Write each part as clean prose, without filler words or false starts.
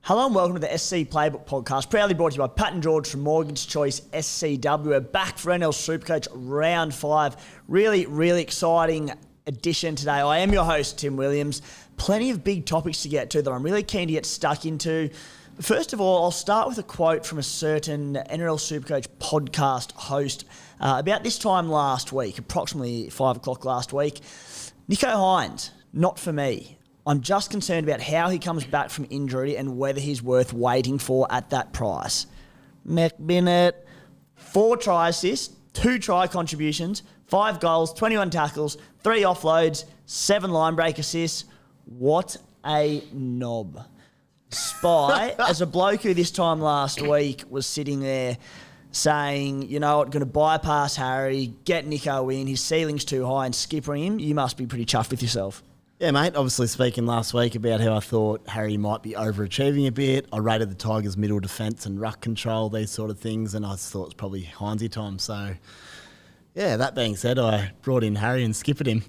Hello and welcome to the SC Playbook podcast, proudly brought to you by Pat and George from Mortgage Choice SCW. We're back for NRL Supercoach Round 5. Really exciting edition today. I am your host, Tim Williams. Plenty of big topics to get to that I'm really keen to get stuck into. First of all, I'll start with a quote from a certain NRL Supercoach podcast host about this time last week, approximately 5 o'clock last week. Nicho Hynes, not for me. I'm just concerned about how he comes back from injury and whether he's worth waiting for at that price. Neck Bennett, 4 try assists, 2 try contributions, 5 goals, 21 tackles, 3 offloads, 7 line break assists. What a knob. Spy, as a bloke who this time last week was sitting there saying, you know what, going to bypass Harry, get Nicho in, his ceiling's too high and skipper him, you must be pretty chuffed with yourself. Yeah, mate, obviously speaking last week about how I thought Harry might be overachieving a bit. I rated the Tigers' middle defence and ruck control, these sort of things, and I thought it was probably Hynesy time. So, yeah, that being said, I brought in Harry and skippered him.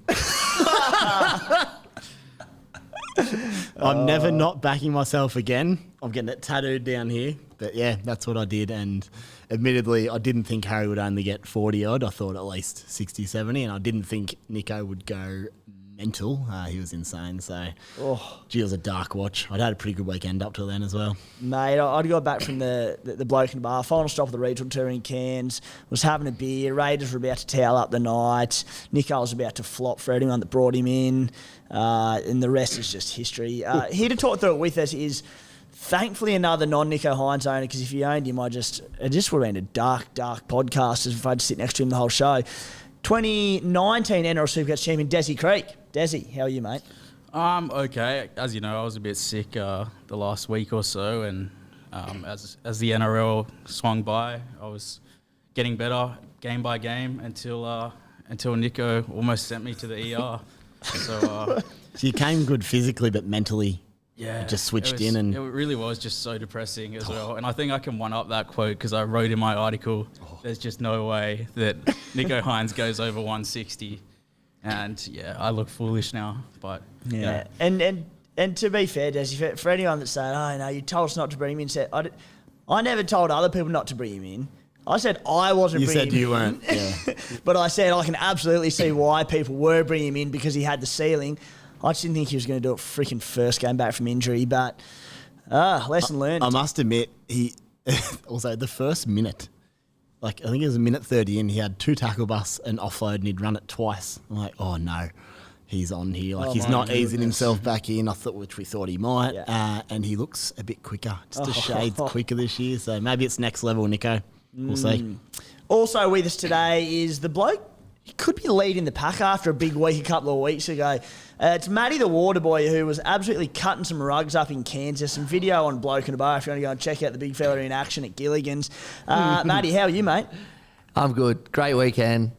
I'm never not backing myself again. I'm getting it tattooed down here. But, yeah, that's what I did. And admittedly, I didn't think Harry would only get 40-odd. I thought at least 60, 70. And I didn't think Nicho would go mental. He was insane. So, gee, it was a dark watch. I'd had a pretty good weekend up till then as well. Mate, I'd got back from the bloke in the bar. Final stop of the regional tour in Cairns. Was having a beer. Raiders were about to towel up the night. Nicho was about to flop for anyone that brought him in. And the rest is just history. Here to talk through it with us is thankfully another non-Nicho Hynes owner, because if he owned him, it just would have been a dark podcast if I had to sit next to him the whole show. 2019 NRL Supercoach champion Dez Creek. Dezzy, how are you, mate? Okay. As you know, I was a bit sick the last week or so, and as the NRL swung by, I was getting better game by game until Nicho almost sent me to the ER. So you came good physically, but mentally, yeah, just switched in, and it really was just so depressing as well. And I think I can one up that quote because I wrote in my article, there's just no way that Nicho Hynes goes over 160. And yeah, I look foolish now, but yeah. And to be fair, Dezzy, for anyone that's saying, oh no, you told us not to bring him in, said I never told other people not to bring him in. I said I wasn't bringing him in. You said you weren't, yeah. But I said I can absolutely see why people were bringing him in because he had the ceiling. I just didn't think he was going to do it freaking first game back from injury, but lesson learned. I must admit, he also the first minute, like I think it was a minute 30 in, he had 2 tackle busts and offload and he'd run it twice. I'm like, oh no, he's on here. Like he's not easing himself back in, which we thought he might. Yeah. And he looks a bit quicker, just a shade quicker this year. So maybe it's next level, Nicho. We'll see. Also with us today is the bloke. He could be leading the pack after a big week a couple of weeks ago. It's Matty the Water Boy, who was absolutely cutting some rugs up in Kansas. Some video on Bloke in a Bar if you want to go and check out the big fella in action at Gilligan's. Matty, how are you, mate? I'm good. Great weekend.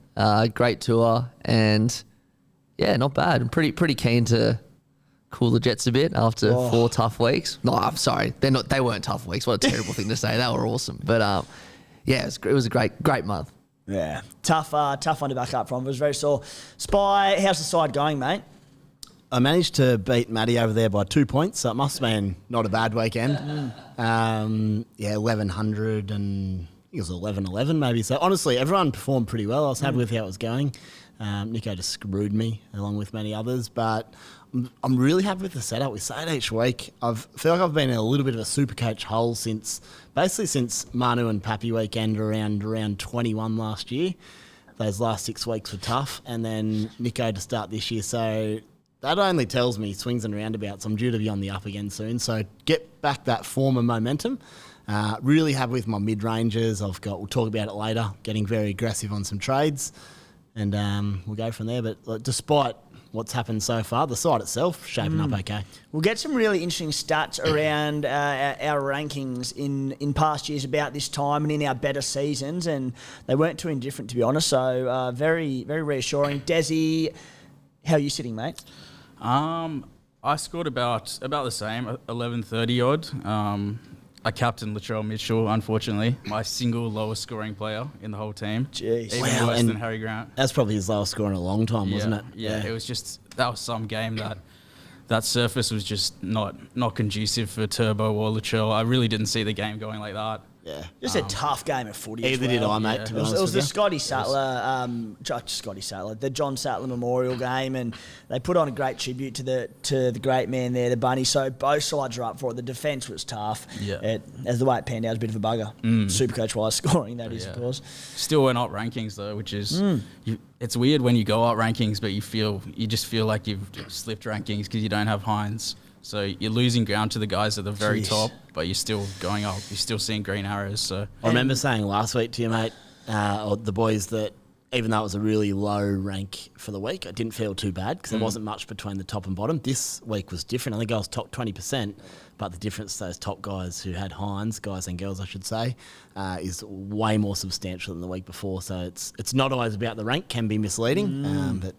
Great tour. And, yeah, not bad. I'm pretty keen to cool the jets a bit after 4 tough weeks. No, I'm sorry. They weren't tough weeks. What a terrible thing to say. They were awesome. But, yeah, it was a great month. Yeah, tough one to back up from. It was very sore. Spy, how's the side going, mate? I managed to beat Matty over there by 2 points, so it must have been not a bad weekend. 1100 and I think it was 1111 maybe. So honestly, everyone performed pretty well. I was happy with how it was going. Nicho just screwed me along with many others, but I'm really happy with the setup. We say it each week. I feel like I've been in a little bit of a Supercoach hole since Manu and Pappy weekend around 21 last year. Those last 6 weeks were tough, and then Nicho to start this year. So that only tells me swings and roundabouts. I'm due to be on the up again soon. So get back that form and momentum. Really happy with my mid-ranges. We'll talk about it later, getting very aggressive on some trades, and we'll go from there. But despite what's happened so far, the side itself shaping up okay. We'll get some really interesting stats around our rankings in past years about this time and in our better seasons, and they weren't too indifferent, to be honest. So very, very reassuring. Dezzy, how are you sitting, mate? I scored about the same, 1130 odd. I captained Latrell Mitchell, unfortunately, my single lowest scoring player in the whole team. Jeez. Even worse than Harry Grant. That's probably his lowest score in a long time, wasn't it? Yeah, it was just, that was some game that that surface was just not conducive for Turbo or Latrell. I really didn't see the game going like that. Yeah. Just a tough game of footy. Either did I, mate, to be honest It was with the you. Scotty Sattler, the John Sattler Memorial game, and they put on a great tribute to the great man there, the Bunny. So both sides are up for it. The defence was tough. Yeah. As the way it panned out, it was a bit of a bugger. Supercoach-wise scoring, that is, of course. Still went up rankings though, which is it's weird when you go up rankings, but you just feel like you've slipped rankings because you don't have Hynes. So you're losing ground to the guys at the very top, but you're still going up. You're still seeing green arrows. So I remember saying last week to you, mate, or the boys, that even though it was a really low rank for the week, I didn't feel too bad because there wasn't much between the top and bottom. This week was different. I think I was top 20%, but the difference to those top guys who had Hynes, guys and girls I should say, is way more substantial than the week before. So it's not always about the rank, can be misleading, but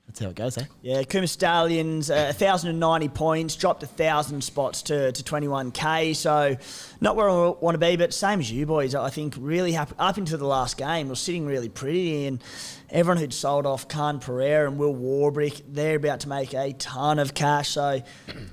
that's how it goes, eh? Yeah, Cooma Stallions, 1,090 points, dropped 1,000 spots to 21k. So not where I want to be, but same as you boys. I think really happy. Up into the last game, was sitting really pretty, and everyone who'd sold off Khan Pereira and Will Warbrick, they're about to make a ton of cash. So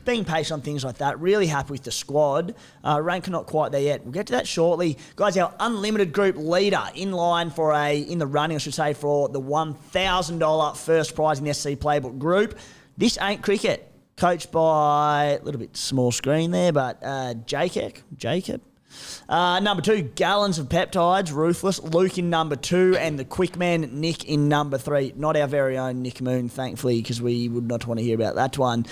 being patient on things like that, really happy with the squad. Rank not quite there yet. We'll get to that shortly. Guys, our unlimited group leader in line in the running, I should say, for the $1,000 first prize in the SC Playbook group. This ain't cricket. Coached by, a little bit small screen there, but Jacob. Number 2, Gallons of Peptides, Ruthless. Luke in number 2, and the quick man, Nick, in number 3. Not our very own Nick Moon, thankfully, because we would not want to hear about that one.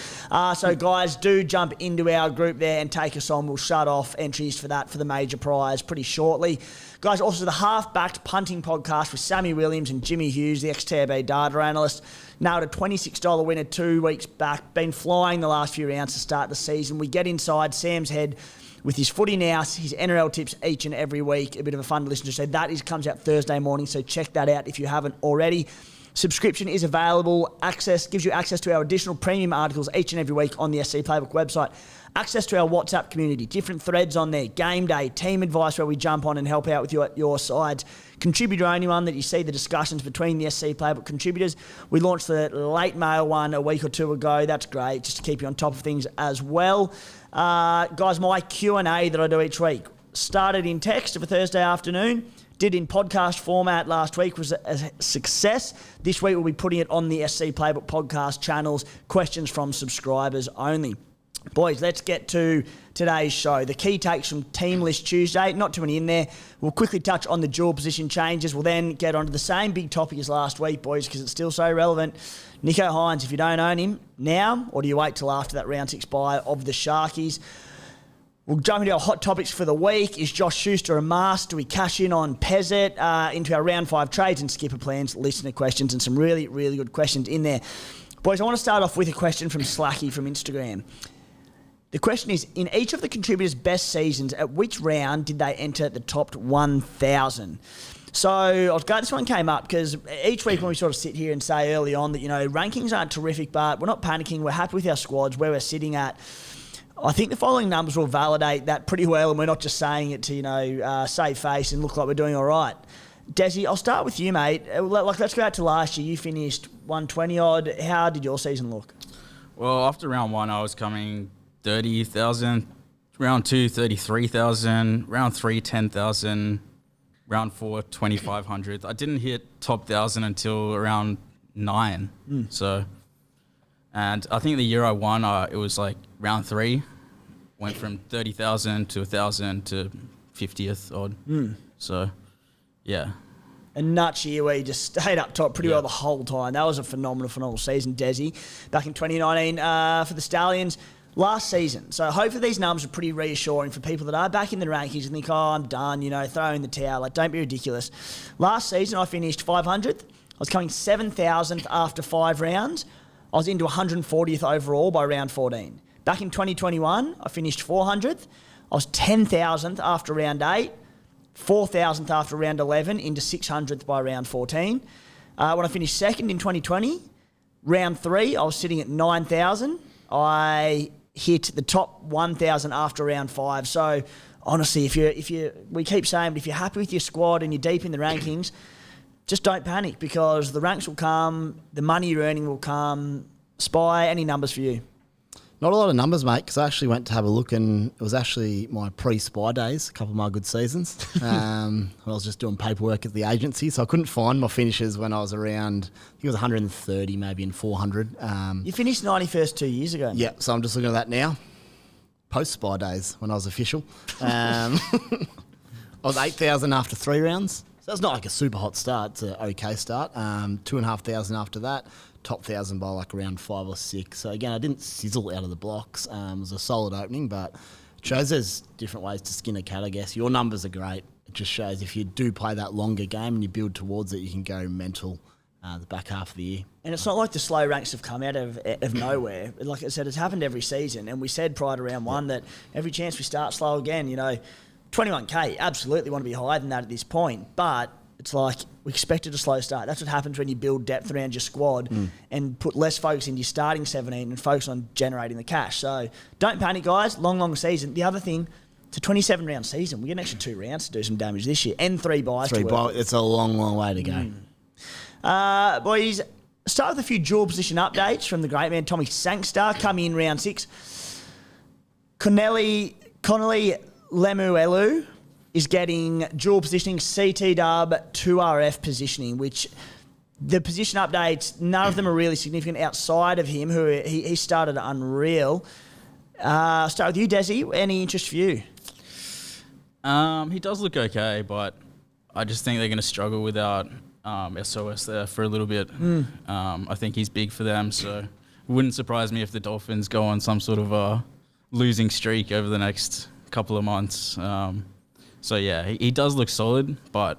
So, guys, do jump into our group there and take us on. We'll shut off entries for that for the major prize pretty shortly. Guys, also the half-backed punting podcast with Sammy Williams and Jimmy Hughes, the ex-TAB data analyst. Nailed a $26 winner 2 weeks back. Been flying the last few rounds to start the season. We get inside Sam's head with his footy now, his NRL tips each and every week. A bit of a fun to listen to. So that comes out Thursday morning, so check that out if you haven't already. Subscription is available. Gives you access to our additional premium articles each and every week on the SC Playbook website. Access to our WhatsApp community, different threads on there, game day, team advice where we jump on and help out with you at your sides. Contributor only one that you see the discussions between the SC Playbook contributors. We launched the late mail one a week or two ago. That's great, just to keep you on top of things as well. Guys, my Q&A that I do each week started in text of a Thursday afternoon. Did in podcast format last week, was a success. This week we'll be putting it on the SC Playbook podcast channels. Questions from subscribers only. Boys, let's get to today's show. The key takes from Team List Tuesday. Not too many in there. We'll quickly touch on the dual position changes. We'll then get onto the same big topic as last week, boys, because it's still so relevant. Nicho Hynes, if you don't own him now, or do you wait till after that round 6 bye of the Sharkies? We'll jump into our hot topics for the week. Is Josh Schuster a must? Do we cash in on Pezzett? Into our round 5 trades and skipper plans, listener questions, and some really, really good questions in there. Boys, I want to start off with a question from Slacky from Instagram. The question is, in each of the contributors' best seasons, at which round did they enter the top 1,000? So I was glad this one came up because each week when we sort of sit here and say early on that, rankings aren't terrific, but we're not panicking. We're happy with our squads, where we're sitting at. I think the following numbers will validate that pretty well, and we're not just saying it to, save face and look like we're doing all right. Dezzy, I'll start with you, mate. Let's go out to last year. You finished 120-odd. How did your season look? Well, after round 1, I was coming 30,000, round 2, 33,000, round 3, 10,000, round 4, 2,500. I didn't hit top 1,000 until around 9. So, and I think the year I won, it was like round 3, went from 30,000 to 1,000 to 50th odd. So, yeah. A nuts year where you just stayed up top pretty well the whole time. That was a phenomenal season, Dezzy. Back in 2019 for the Stallions. Last season. So hopefully these numbers are pretty reassuring for people that are back in the rankings and think, I'm done, throw in the towel. Don't be ridiculous. Last season, I finished 500th. I was coming 7,000th after 5 rounds. I was into 140th overall by round 14. Back in 2021, I finished 400th. I was 10,000th after round 8, 4,000th after round 11, into 600th by round 14. When I finished second in 2020, round 3, I was sitting at 9,000. I hit the top 1,000 after round 5. So honestly, we keep saying, but if you're happy with your squad and you're deep in the rankings, just don't panic because the ranks will come, the money you're earning will come. Spy, any numbers for you? Not a lot of numbers, mate, because I actually went to have a look, and it was actually my pre-spy days, a couple of my good seasons. I was just doing paperwork at the agency, so I couldn't find my finishes when I was around, I think it was 130 maybe and 400. You finished 91st 2 years ago. Yeah, so I'm just looking at that now. Post-spy days when I was official. I was 8,000 after 3 rounds. So that's not like a super hot start. It's an okay start. 2,500 after that. Top 1,000 by like around 5 or 6. So again, I didn't sizzle out of the blocks. It was a solid opening, but it shows there's different ways to skin a cat, I guess. Your numbers are great. It just shows if you do play that longer game and you build towards it, you can go mental the back half of the year. And it's not like the slow ranks have come out of nowhere. Like I said, it's happened every season. And we said prior to round one that every chance we start slow again, 21K, absolutely want to be higher than that at this point. But it's like we expected a slow start. That's what happens when you build depth around your squad and put less focus into your starting 17 and focus on generating the cash. So don't panic, guys. Long season. The other thing, it's a 27-round season. We get an extra 2 rounds to do some damage this year and 3 buys. It's a long way to go. Boys, start with a few dual position updates from the great man Tommy Sangster. Coming in round 6. Connelly Lemuelu is getting dual positioning, CT dub, 2RF positioning, which the position updates, none of them are really significant outside of him, who he started unreal. Start with you, Dezzy. Any interest for you? He does look okay, but I just think they're going to struggle without SOS there for a little bit. I think he's big for them, so it wouldn't surprise me if the Dolphins go on some sort of a losing streak over the next couple of months. So yeah, he does look solid, but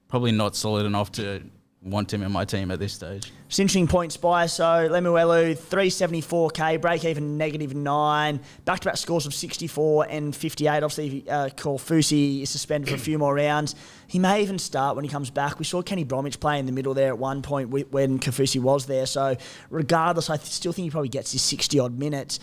probably not solid enough to want him in my team at this stage. It's interesting point spy. So Lemuelu, 374k, break even -9, back-to-back scores of 64 and 58. Obviously, Korfusi is suspended for a few more rounds. He may even start when he comes back. We saw Kenny Bromwich play in the middle there at one point when Korfusi was there. So regardless, I still think he probably gets his 60-odd minutes.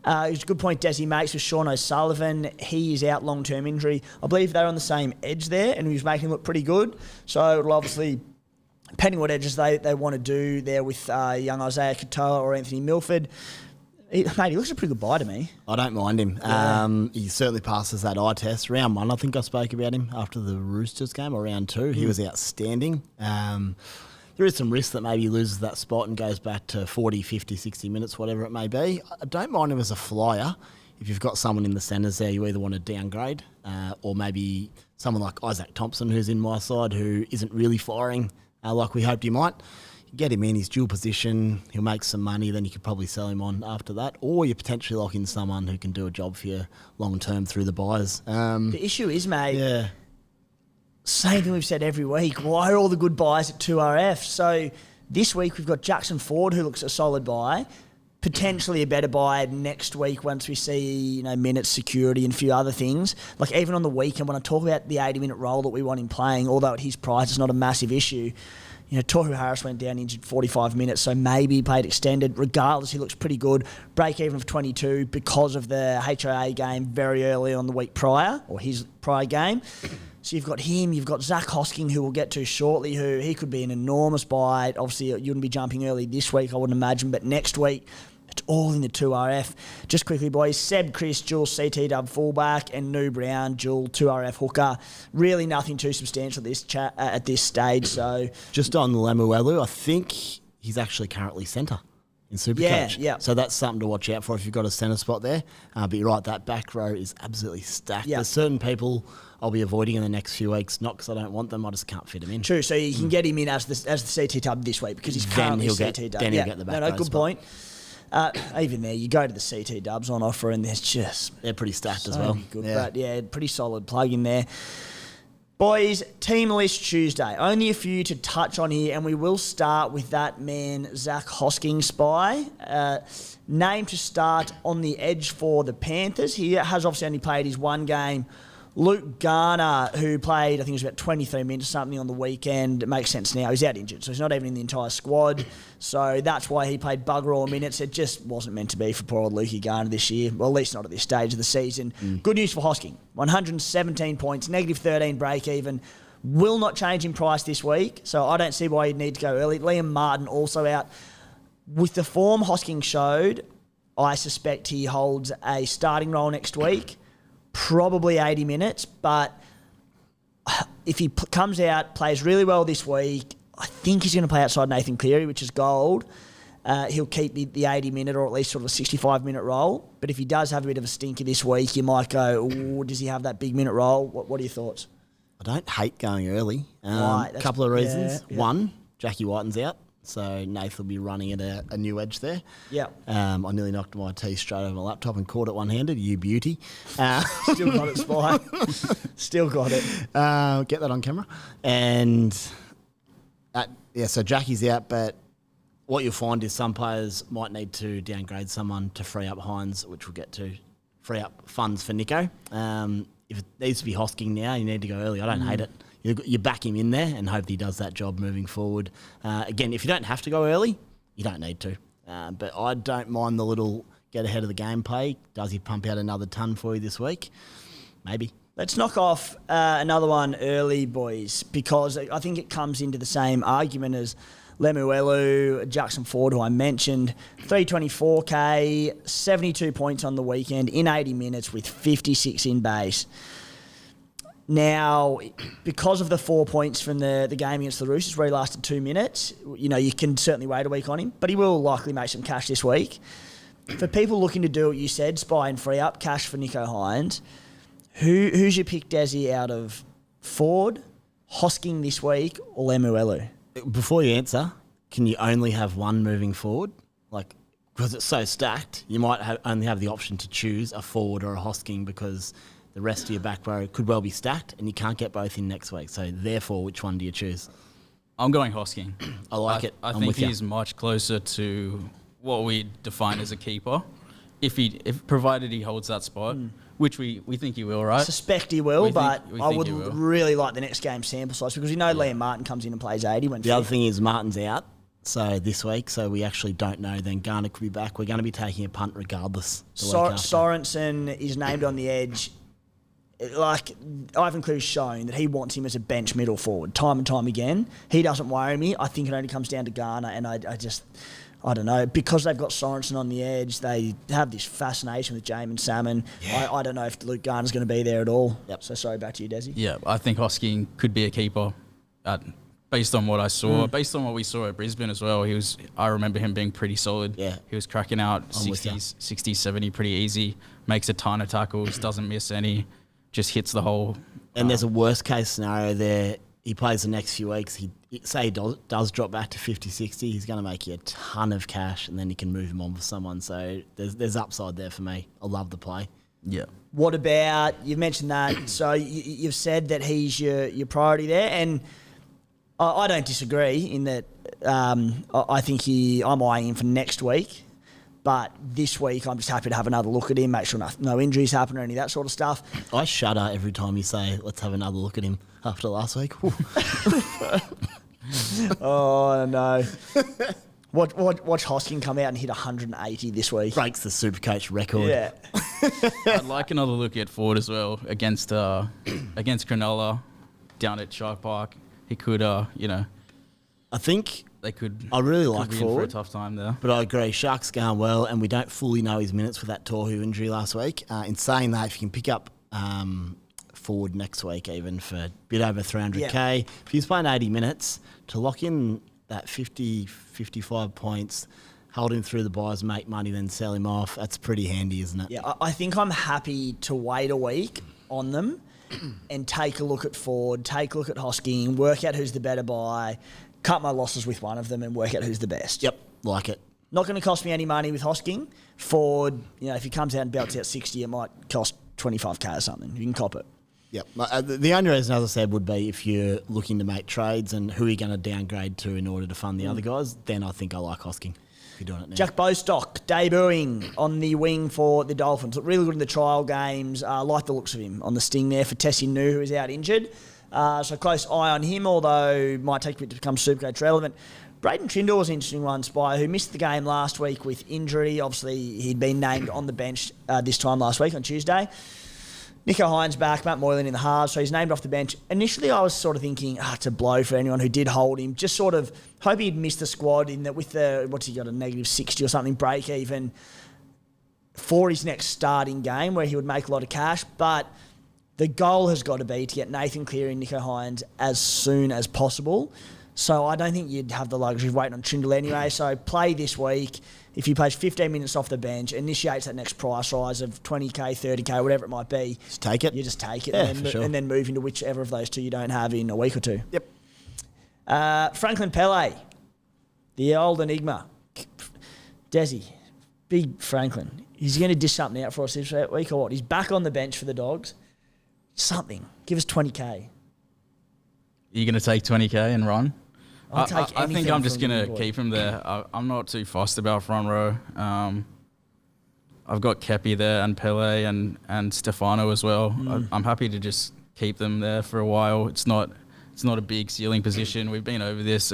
It's a good point Dezzy makes with Sean O'Sullivan. He is out long-term injury. I believe they're on the same edge there, and he was making him look pretty good. So it'll obviously, depending what edges they want to do there with young Isaiah Katoa or Anthony Milford. He looks a pretty good buy to me. I don't mind him. Yeah. He certainly passes that eye test. Round 1, I think I spoke about him after the Roosters game, or round 2. He was outstanding. There is some risk that maybe he loses that spot and goes back to 40, 50, 60 minutes, whatever it may be. I don't mind him as a flyer. If you've got someone in the centres there, you either want to downgrade or maybe someone like Isaac Thompson, who's in my side, who isn't really firing like we hoped he might. Get him in his dual position, he'll make some money, then you could probably sell him on after that, or you potentially lock in someone who can do a job for you long term through the buys. The issue is, mate, same thing we've said every week, why are all the good buys at 2RF? So this week we've got Jackson Ford, who looks a solid buy, potentially a better buy next week once we see minutes, security and a few other things. Like even on the weekend, when I talk about the 80-minute role that we want him playing, although at his price it's not a massive issue, Tohu Harris went down injured 45 minutes, so maybe he played extended. Regardless, he looks pretty good. Break even of 22 because of the HIA game very early on the week prior, or his prior game. So you've got him, you've got Zach Hosking, who we'll get to shortly, who he could be an enormous buy. Obviously, you wouldn't be jumping early this week, I wouldn't imagine, but next week, it's all in the 2RF. Just quickly, boys, Seb Chris, dual CT dub fullback, and New Brown, dual 2RF hooker. Really nothing too substantial at this stage. So just on Lemuelu, I think he's actually currently centre in Supercoach. Yeah. So that's something to watch out for if you've got a centre spot there. But you're right, that back row is absolutely stacked. Yeah. There's certain people I'll be avoiding in the next few weeks, not because I don't want them, I just can't fit them in. True, so you can get him in as the CT dub this week because he's currently CT dub. Then he'll get the back row good spot. Point. Even there, you go to the CT dubs on offer and there's just... They're pretty stacked as well. Good, but pretty solid plug in there. Boys, team list Tuesday. Only a few to touch on here, and we will start with that man, Zach Hosking spy. Name to start on the edge for the Panthers. He has obviously only played his one game. Luke Garner, who played, I think it was about 23 minutes or something on the weekend. It makes sense now. He's out injured, so he's not even in the entire squad. So that's why he played bugger all minutes. It just wasn't meant to be for poor old Lukey Garner this year. Well, at least not at this stage of the season. Good news for Hosking. 117 points, -13 break even. Will not change in price this week, so I don't see why you'd need to go early. Liam Martin also out. With the form Hosking showed, I suspect he holds a starting role next week, probably 80 minutes. But if he comes out, plays really well this week, I think he's going to play outside Nathan Cleary, which is gold. He'll keep the 80-minute or at least sort of a 65-minute role. But if he does have a bit of a stinker this week, you might go, ooh, does he have that big minute role? What are your thoughts? I don't hate going early. Right, A couple of reasons. yeah. One, Jackie Whiten's out, so Nath will be running at a new edge there. Yeah. I nearly knocked my tea straight over my laptop and caught it one-handed. You beauty. Still got it, Spy. Still got it. Get that on camera. And, so Jackie's out, but what you'll find is some players might need to downgrade someone to free up Hynes, which we'll get to, free up funds for Nicho. If it needs to be Hosking now, you need to go early. I don't hate it. You back him in there and hope he does that job moving forward. Again, if you don't have to go early, you don't need to. But I don't mind the little get ahead of the game play. Does he pump out another ton for you this week? Maybe. Let's knock off another one early, boys, because I think it comes into the same argument as Lemuelu, Jackson Ford, who I mentioned. 324k, 72 points on the weekend in 80 minutes with 56 in base. Now, because of the 4 points from the game against the Roosters where he lasted 2 minutes, you can certainly wait a week on him, but he will likely make some cash this week. For people looking to do what you said, spy and free up cash for Nicho Hynes, who's your pick, Dezzy, out of Ford, Hosking this week, or Lemuelu? Before you answer, can you only have one moving forward? Because it's so stacked, you might only have the option to choose a Ford or a Hosking because the rest of your back row could well be stacked and you can't get both in next week. So therefore, which one do you choose? I'm going Hosking. I like it. I I'm think with you. he's much closer to what we define as a keeper, if provided he holds that spot, which we think he will, right? I suspect he will, We but think I he would will. really like the next game sample size because Liam Martin comes in and plays 80 when The other thing is Martin's out this week, so we actually don't know. Then Garrick could be back. We're going to be taking a punt regardless. the week after. Sorensen is named on the edge. Ivan Cleary's shown that he wants him as a bench middle forward time and time again. He doesn't worry me. I think it only comes down to Garner, and I don't know. Because they've got Sorensen on the edge, they have this fascination with Jamin Salmon. Yeah. I don't know if Luke Garner's going to be there at all. Yep. So sorry, back to you, Dezzy. Yeah, I think Hosking could be a keeper. Based on what I saw, based on what we saw at Brisbane as well, I remember him being pretty solid. Yeah. He was cracking out I'm with 60s, 70 pretty easy, makes a ton of tackles, doesn't miss any, just hits the hole. And there's a worst case scenario there. He plays the next few weeks. He does drop back to 50, 60. He's going to make you a ton of cash, and then you can move him on for someone. So there's upside there for me. I love the play. Yeah. What about, you've mentioned that, so you've said that he's your priority there, and I don't disagree in that I think I'm eyeing him for next week. But this week, I'm just happy to have another look at him, make sure no injuries happen or any of that sort of stuff. I shudder every time you say, let's have another look at him after last week. Oh, no. Watch Hosking come out and hit 180 this week. Breaks the Supercoach record. Yeah. I'd like another look at Ford as well against Cronulla down at Shark Park. He could, I think they could. I really could like be in for a Ford, tough time there. but I agree. Shark's going well, and we don't fully know his minutes with that Tohu injury last week. In saying that, if you can pick up Ford next week, even for a bit over 300k, if he's playing 80 minutes, to lock in that 50, 55 points, hold him through the buys, make money, then sell him off, that's pretty handy, isn't it? Yeah, I think I'm happy to wait a week on them and take a look at Ford, take a look at Hosking, work out who's the better buy, cut my losses with one of them and work out who's the best. Yep, like it. Not going to cost me any money with Hosking. Ford, if he comes out and belts out 60, it might cost 25k or something. You can cop it. Yep. The only reason, as I said, would be if you're looking to make trades and who are you going to downgrade to in order to fund the other guys, then I think I like Hosking if you're doing it now. Jack Bostock debuting on the wing for the Dolphins. Looked really good in the trial games. Like the looks of him on the sting there for Tessie Nu, who is out injured. So close eye on him, although might take a bit to become Supercoach relevant. Braden Trindle was an interesting one, Spy, who missed the game last week with injury. Obviously, he'd been named on the bench this time last week on Tuesday. Nicho Hynes back, Matt Moylan in the halves, so he's named off the bench. Initially, I was sort of thinking, it's a blow for anyone who did hold him. Just sort of hope he'd missed the squad in that with the, what's he got, a negative 60 or something break even. for his next starting game where he would make a lot of cash, but the goal has got to be to get Nathan Cleary and Nicho Hynes as soon as possible. So I don't think you'd have the luxury of waiting on Trindle anyway. So play this week. If he plays 15 minutes off the bench, initiates that next price rise of 20k, 30k, whatever it might be. Just take it. You just take it Yeah, and then move into whichever of those two you don't have in a week or two. Yep. Franklin Pele, the old enigma. Dezzy, big Franklin. He's going to dish something out for us this week or what? He's back on the bench for the Dogs. Something. Give us 20k. Are you going to take 20k and run? I'll take I think I'm just anything going from to you, keep him there. I'm not too fussed about front row. I've got Kepi there and Pele and Stefano as well. I'm happy to just keep them there for a while. It's not a big ceiling position. We've been over this.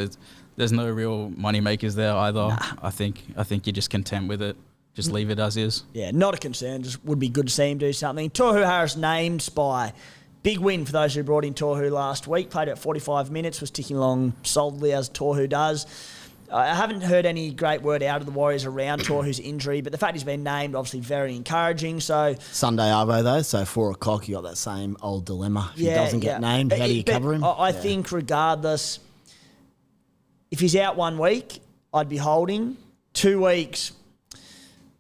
There's no real money makers there either. Nah. I think you're just content with it. Just leave it as is. Yeah, not a concern. Just would be good to see him do something. Tohu Harris named Spy. Big win for those who brought in Tohu last week. Played about 45 minutes, was ticking along solidly as Tohu does. I haven't heard any great word out of the Warriors around Tohu's injury, but the fact he's been named, obviously very encouraging. So Sunday arvo though, so 4 o'clock you got that same old dilemma. If he doesn't get named, how do you cover him? I think regardless, if he's out 1 week, I'd be holding. 2 weeks,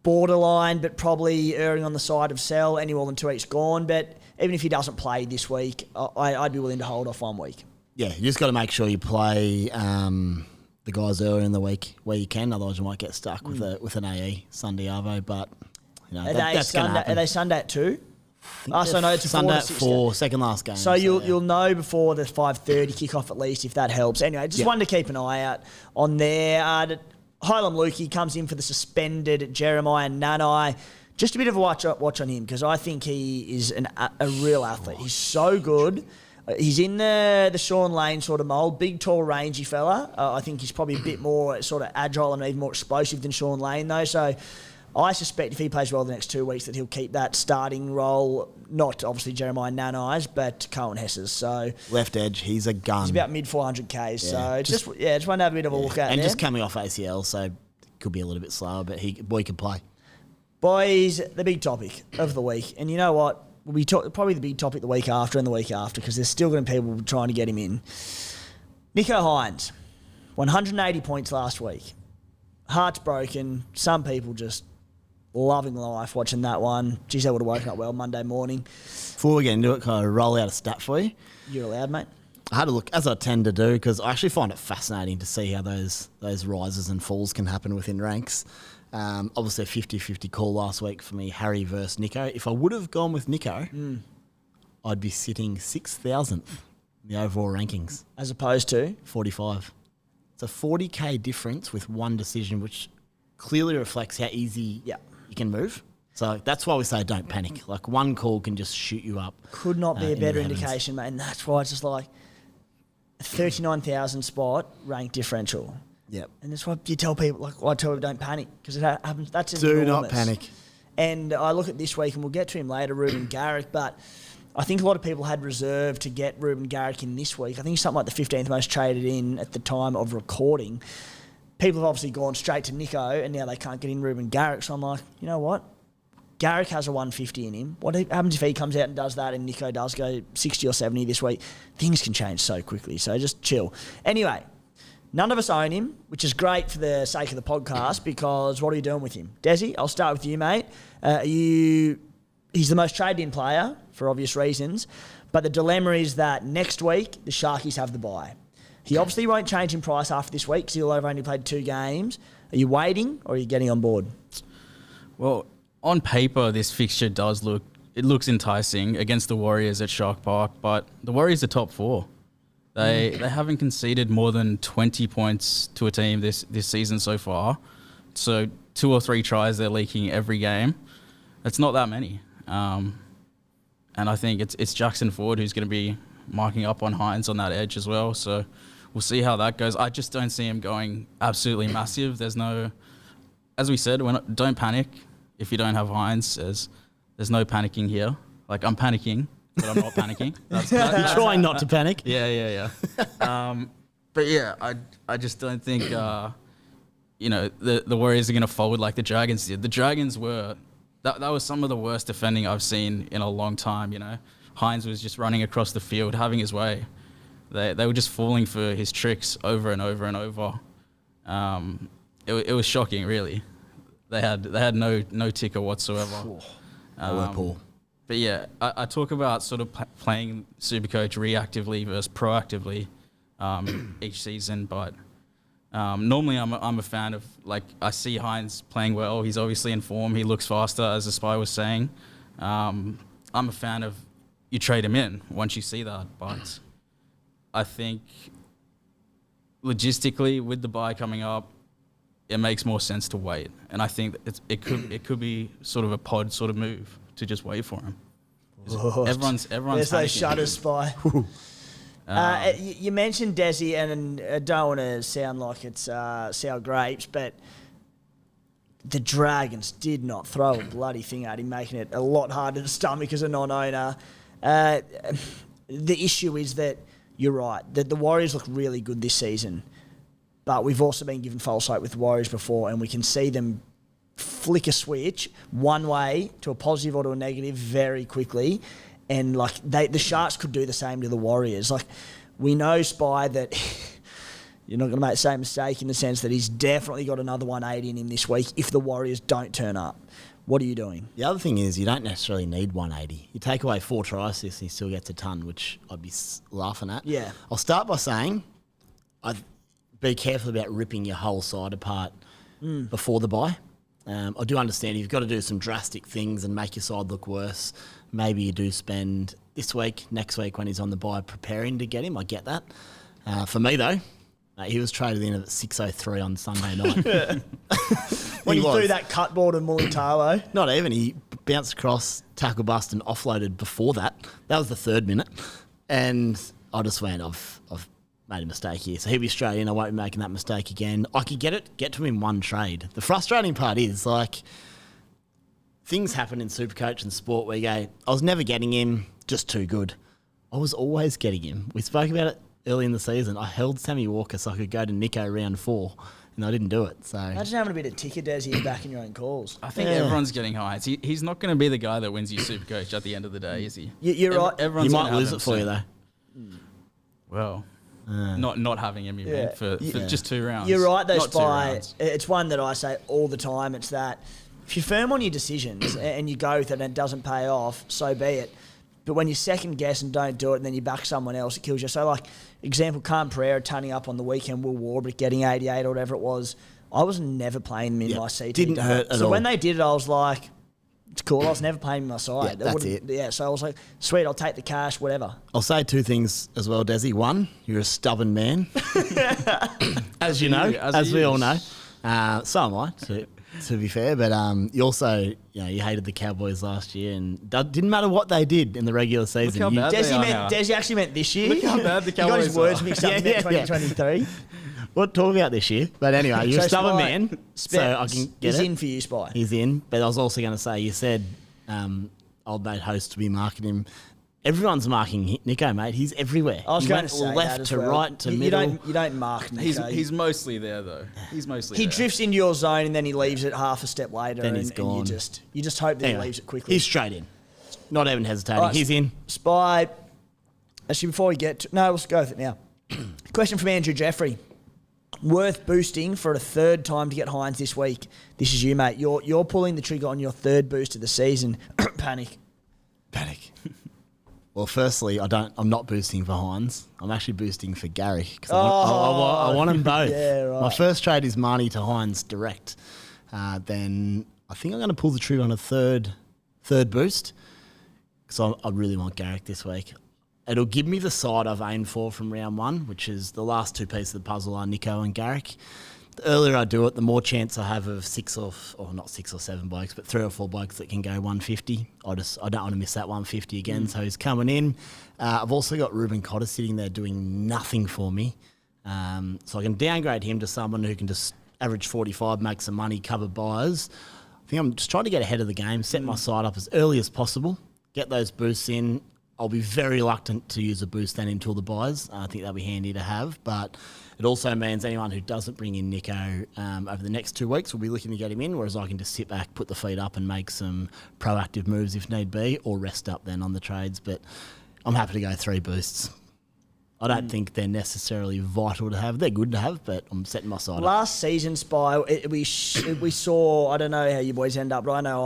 borderline, but probably erring on the side of sell. Any more than 2 weeks gone. But even if he doesn't play this week, I'd be willing to hold off 1 week. Yeah, you just got to make sure you play the guys earlier in the week where you can. Otherwise, you might get stuck with an AE Sunday arvo. But that's going to happen. Are they Sunday at 2? So no, it's Sunday at 4, 4, second last game. So you'll know before the 5:30 kickoff at least, if that helps. Anyway, just wanted to keep an eye out on there. Hylam Lukey comes in for the suspended Jeremiah Nanai. Just a bit of a watch on him because I think he is a real athlete. He's so good. He's in the Sean Lane sort of mould. Big, tall, rangy fella. I think he's probably a bit more sort of agile and even more explosive than Sean Lane though. So I suspect if he plays well the next 2 weeks that he'll keep that starting role. Not obviously Jeremiah Nanai's, but Cohen Hess's. So left edge, he's a gun. He's about mid 400Ks. So just want to have a bit of a look at and there. just coming off ACL, so could be a little bit slower, but boy can play. Boys, the big topic of the week, and you know what? We'll be probably the big topic the week after and the week after because there's still going to be people trying to get him in. Nicho Hynes, 180 points last week. Heart's broken. Some people just loving life watching that one. Geez, they would have woken up well Monday morning. Before we get into it, can I roll out a stat for you? You're allowed, mate. I had a look, as I tend to do, because I actually find it fascinating to see how those rises and falls can happen within ranks. Obviously a 50-50 call last week for me, Harry versus Nicho. If I would have gone with Nicho, I'd be sitting 6,000th in the overall rankings. As opposed to? 45. It's a 40k difference with one decision, which clearly reflects how easy you can move. So that's why we say don't panic. Like one call can just shoot you up. Could not be a better indication, mate. And that's why it's just like a 39,000 spot rank differential. Yep. And that's why you tell people, like I tell people, don't panic because it happens. That's Do enormous. not panic. And I look at this week, and we'll get to him later, Ruben Garrick, but I think a lot of people had reserved to get Ruben Garrick in this week. I think he's something like the 15th most traded in at the time of recording. People have obviously gone straight to Nicho, and now they can't get in Ruben Garrick. So I'm like, you know what? Garrick has a 150 in him. What happens if he comes out and does that and Nicho does go 60 or 70 this week? Things can change so quickly, so just chill. Anyway, none of us own him, which is great for the sake of the podcast because what are you doing with him? Dezzy, I'll start with you, mate. He's the most traded in player for obvious reasons, but the dilemma is that next week the Sharkies have the bye. He obviously won't change in price after this week because he'll have only played 2 games. Are you waiting or are you getting on board? Well, on paper, this fixture looks enticing against the Warriors at Shark Park, but the Warriors are top 4. They haven't conceded more than 20 points to a team this season so far. So 2 or 3 tries they're leaking every game. It's not that many. And I think it's Jackson Ford who's going to be marking up on Hynes on that edge as well. So we'll see how that goes. I just don't see him going absolutely massive. There's no, as we said, don't panic if you don't have Hynes. There's no panicking here. Like I'm panicking, but I'm not panicking. You're trying not to panic. Yeah. But yeah, I just don't think the Warriors are going to fold like the Dragons did. The Dragons were that was some of the worst defending I've seen in a long time. Hynes was just running across the field, having his way. They were just falling for his tricks over and over and over. It was shocking, really. They had no ticker whatsoever. They were poor. But yeah, I talk about sort of playing Supercoach reactively versus proactively each season. But normally I'm a fan of, like, I see Hynes playing well. He's obviously in form. He looks faster, as the Spy was saying. I'm a fan of you trade him in once you see that. But I think logistically, with the bye coming up, it makes more sense to wait. And I think it could be sort of a pod sort of move to just wait for him. Everyone's There's those shutters, Spy. You mentioned Dezzy, and I don't want to sound like it's sour grapes, but the Dragons did not throw a bloody thing at him, making it a lot harder to stomach as a non-owner. The issue is that you're right, that the Warriors look really good this season, but we've also been given false hope with the Warriors before, and we can see them flick a switch one way to a positive or to a negative very quickly. And like the Sharks could do the same to the Warriors. Like, we know, Spy, that you're not going to make the same mistake in the sense that he's definitely got another 180 in him this week if the Warriors don't turn up. What are you doing? The other thing is you don't necessarily need 180. You take away 4 try assists and he still gets a ton, which I'd be laughing at. Yeah. I'll start by saying I'd be careful about ripping your whole side apart before the bye. I do understand you've got to do some drastic things and make your side look worse. Maybe you do spend this week, next week when he's on the bye, preparing to get him. I get that. For me, though, he was traded in at 6:03 on Sunday night. When he threw that cut ball to Mulitalo. Not even. He bounced across, tackle bust and offloaded before that. That was the 3rd minute. And I just went, I've made a mistake here. So he'll be straight in. I won't be making that mistake again. I could get to him in one trade. The frustrating part is, like, things happen in Supercoach and sport where you go, I was never getting him, just too good. I was always getting him. We spoke about it early in the season. I held Sammy Walker so I could go to Nicho round 4, and I didn't do it. So imagine having a bit of ticker, Dezzy, and backing your own calls. I think everyone's getting Hynes. He's not going to be the guy that wins you Supercoach at the end of the day, is he? You're right. He might lose it for you, though. Well, not having him, you mean, for just 2 rounds. You're right, though, Not 2 Spy. rounds. It's one that I say all the time. It's that if you're firm on your decisions and you go with it and it doesn't pay off, so be it. But when you second guess and don't do it and then you back someone else, it kills you. So, like, example, Khan Pereira turning up on the weekend, Will Warbrick getting 88 or whatever it was. I was never playing them in my CT. Didn't hurt at all. So when they did it, I was like, it's cool. I was never playing my side. Yeah, that's it. Yeah, so I was like, sweet, I'll take the cash, whatever. I'll say 2 things as well, Dezzy. 1, you're a stubborn man. as you know, as we all know. So am I, to be fair. But you also, you hated the Cowboys last year, and that didn't matter what they did in the regular season. Look how bad they are now. Dezzy actually meant this year. Look how bad the You got Cowboys his words are. mixed up in 2023. We'll talk about this year. But anyway, you're a stubborn Spy, man, so I can get He's it. in for you, Spy. He's in. But I was also going to say, you said old mate host to be marking him. Everyone's marking Nicho, mate. He's everywhere. I was He going went to say left that as to well. right to You middle. don't mark Nicho. He's mostly there, though. He's mostly He there. drifts into your zone and then he leaves it half a step later. Then he's and gone. you just hope that Anyway, he leaves it quickly. He's straight in. Not even hesitating. All right, He's in. Spy. Actually, before we get to... No, let's go with it now. Question from Andrew Jeffrey. Worth boosting for a 3rd time to get Hynes this week. This is you, mate. You're pulling the trigger on your 3rd boost of the season. Panic. Well, firstly, I'm not boosting for Hynes. I'm actually boosting for Garrick because I want them both. Yeah, right. My first trade is Marnie to Hynes direct. Then I think I'm going to pull the trigger on a third boost because I really want Garrick this week. It'll give me the side I've aimed for from round 1, which is the last 2 pieces of the puzzle are Nicho and Garrick. The earlier I do it, the more chance I have of 6 or not 6 or 7 blokes, but 3 or 4 blokes that can go 150. I don't want to miss that 150 again, so he's coming in. I've also got Ruben Cotter sitting there doing nothing for me. So I can downgrade him to someone who can just average 45, make some money, cover buyers. I think I'm just trying to get ahead of the game, set my side up as early as possible, get those boosts in. I'll be very reluctant to use a boost then until the buys. I think that'll be handy to have, but it also means anyone who doesn't bring in Nicho over the next 2 weeks will be looking to get him in, whereas I can just sit back, put the feet up and make some proactive moves if need be, or rest up then on the trades. But I'm happy to go 3 boosts. I don't think they're necessarily vital to have. They're good to have, but I'm setting my side up. Last season, Spy, we saw, I don't know how you boys end up, but I know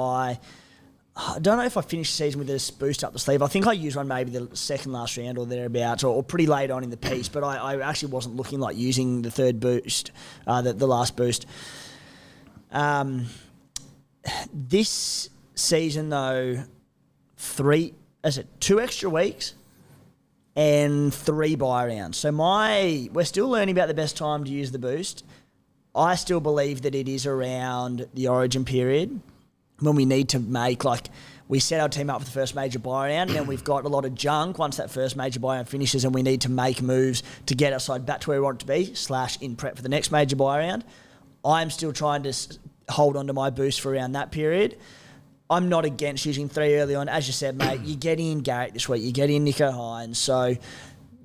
I don't know if I finished the season with this boost up the sleeve. I think I used one maybe the second last round or thereabouts, or pretty late on in the piece, but I actually wasn't looking like using the third boost, the last boost. This season, though, 2 extra weeks and 3 buy rounds. So we're still learning about the best time to use the boost. I still believe that it is around the origin period when we need to make, like, we set our team up for the first major buy round, and then we've got a lot of junk once that first major buy round finishes, and we need to make moves to get our side back to where we want it to be, / in prep for the next major buy round. I'm still trying to hold on to my boost for around that period. I'm not against using 3 early on. As you said, mate, you get in Garrick this week, you get in Nicho Hynes, so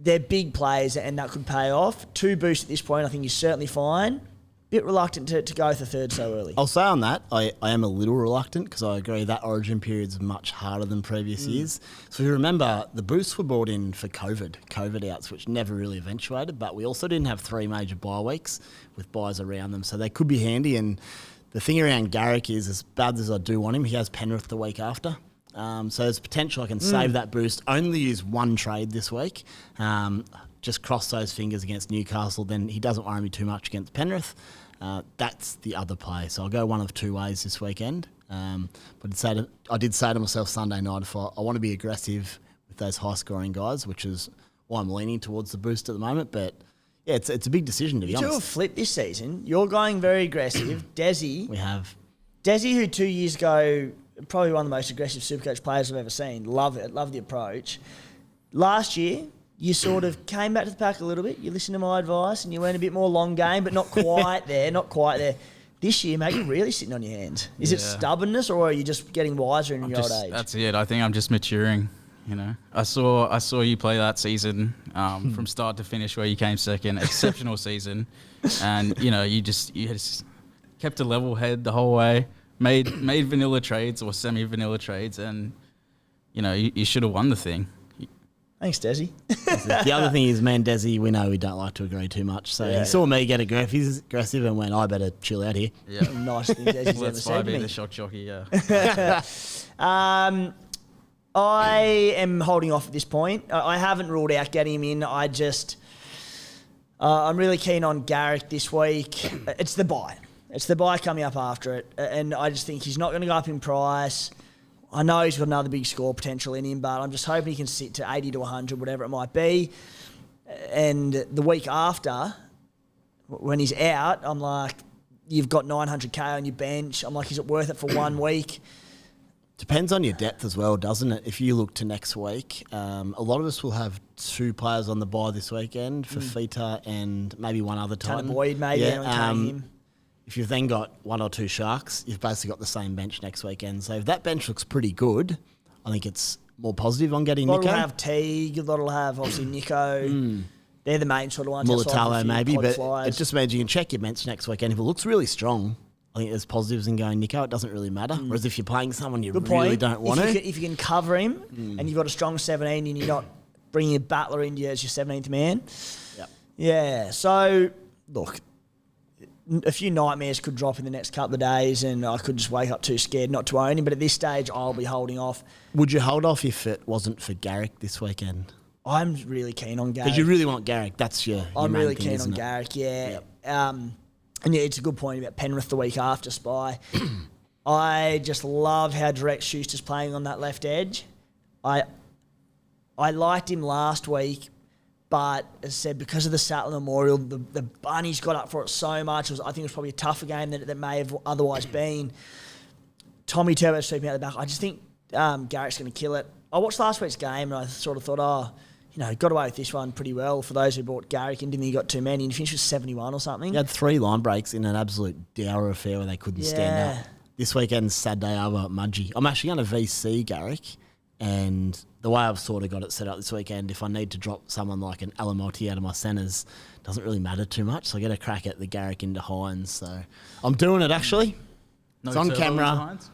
they're big players and that could pay off. 2 boosts at this point I think is certainly fine. Bit reluctant to go with the third so early. I'll say on that, I am a little reluctant because I agree that origin period's much harder than previous years. So if you remember, the boosts were brought in for COVID outs, which never really eventuated, but we also didn't have 3 major bye weeks with buys around them, so they could be handy. And the thing around Garrick is, as bad as I do want him, he has Penrith the week after. So there's potential I can save that boost, only use 1 trade this week. Just cross those fingers against Newcastle, then he doesn't worry me too much against Penrith. That's the other play. So I'll go one of 2 ways this weekend. But I did say to myself Sunday night, if I want to be aggressive with those high-scoring guys, which is why I'm leaning towards the boost at the moment. But yeah, it's a big decision, to be honest. You two have flipped this season. You're going very aggressive. Dezzy. We have. Dezzy, who 2 years ago, probably one of the most aggressive Supercoach players I've ever seen. Love it. Love the approach. Last year, you sort of came back to the pack a little bit. You listened to my advice and you went a bit more long game, but not quite there, not quite there. This year, mate, you're really sitting on your hands. Is it stubbornness or are you just getting wiser in your old age? That's it. I think I'm just maturing. You know, I saw you play that season from start to finish where you came second. Exceptional season. And, you know, you just kept a level head the whole way, made vanilla trades or semi-vanilla trades, and, you know, you should have won the thing. Thanks, Dezzy. The other thing is, man, Dezzy, we know we don't like to agree too much. So he saw me get aggressive and went, I better chill out here. Yeah. Nice thing Dezzy's ever said to me. The shock jockey, yeah. I am holding off at this point. I haven't ruled out getting him in. I'm really keen on Garrick this week. It's the buy. It's the buy coming up after it. And I just think he's not going to go up in price. I know he's got another big score potential in him, but I'm just hoping he can sit to 80 to 100, whatever it might be. And the week after, when he's out, I'm like, you've got 900k on your bench. I'm like, is it worth it for 1 week? Depends on your depth as well, doesn't it? If you look to next week, a lot of us will have 2 players on the bye this weekend for Fita and maybe one other Titan. Tanner Boyd, maybe. Him. If you've then got 1 or 2 Sharks, you've basically got the same bench next weekend. So if that bench looks pretty good, I think it's more positive on getting Nicho. A lot will have Teague, a lot will have obviously Nicho. They're the main sort of ones. Mulatalo maybe, but it just means you can check your bench next weekend. If it looks really strong, I think there's positives in going Nicho. It doesn't really matter. Whereas if you're playing someone you really don't want to. If you can cover him and you've got a strong 17 and you're not bringing a battler in as your 17th man. Yep. Yeah, so look, a few nightmares could drop in the next couple of days and I could just wake up too scared not to own him. But at this stage, I'll be holding off. Would you hold off if it wasn't for Garrick this weekend? I'm really keen on Garrick. Because you really want Garrick. That's your I'm main really thing, keen on it? Garrick, yeah. Yep. And yeah, it's a good point about Penrith the week after, Spy. I just love how direct Schuster's playing on that left edge. I liked him last week, but as I said, because of the Sattler Memorial, the Bunnies got up for it so much. I think it was probably a tougher game than it may have otherwise been. Tommy Turbo sweeping out the back. I just think Garrick's going to kill it. I watched last week's game and I sort of thought, got away with this one pretty well for those who bought Garrick and didn't think he got too many. And he finished with 71 or something. He had 3 line breaks in an absolute dour affair where they couldn't stand up. This weekend's Saturday over at Mudgee. I'm actually going to VC Garrick And the way I've sort of got it set up this weekend, if I need to drop someone like an Alamotti out of my centres, doesn't really matter too much. So I get a crack at the Garrick into Hynes. So I'm doing it actually. No it's on Turbo camera. into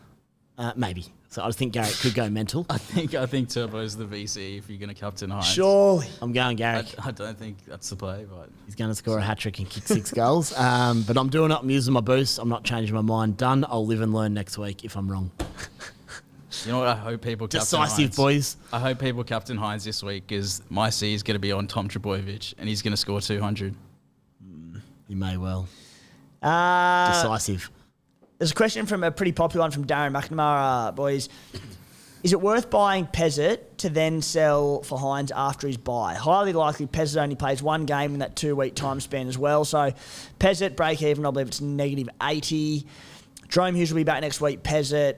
Hynes? Maybe. So I think Garrick could go mental. I think Turbo's the VC if you're going to captain Hynes. Surely. I'm going Garrick. I don't think that's the play, but He's going to score a hat-trick and kick 6 goals. But I'm doing it. I'm using my boost. I'm not changing my mind. Done. I'll live and learn next week if I'm wrong. you know what? I hope people captain Decisive, Hynes. boys. I hope people captain Hynes this week because my C is going to be on Tom Trbojevic and he's going to score 200. You may well. Decisive. There's a question from a pretty popular one from Darren McNamara, boys. Is it worth buying Pezzett to then sell for Hynes after his buy? Highly likely Pezzett only plays one game in that 2-week time span as well. So Pezzett, break even, I believe it's negative 80. Jerome Hughes will be back next week. Pezzett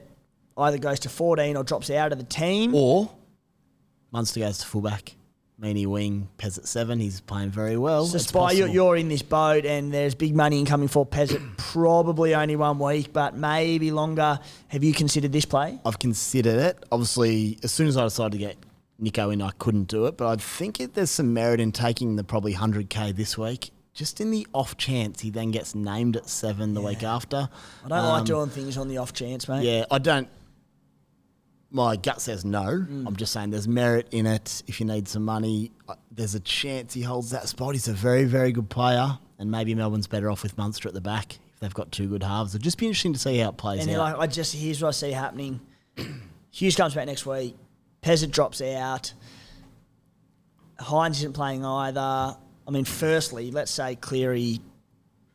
either goes to 14 or drops out of the team. Or Munster goes to fullback. Meanie wing, Pezzett 7. He's playing very well. So It's Spy, possible. you're in this boat and there's big money incoming for Pezzett. Probably only 1 week, but maybe longer. Have you considered this play? I've considered it. Obviously, as soon as I decided to get Nicho in, I couldn't do it. But I think there's some merit in taking the probably 100K this week. Just in the off chance he then gets named at 7 the week after. I don't like doing things on the off chance, mate. Yeah, I don't. My gut says no. I'm just saying there's merit in it. If you need some money, there's a chance he holds that spot. He's a very, very good player. And maybe Melbourne's better off with Munster at the back if they've got 2 good halves. It'll just be interesting to see how it plays And out. like, here's what I see happening. Hughes comes back next week. Pezzett drops out. Hynes isn't playing either. I mean, firstly, let's say Cleary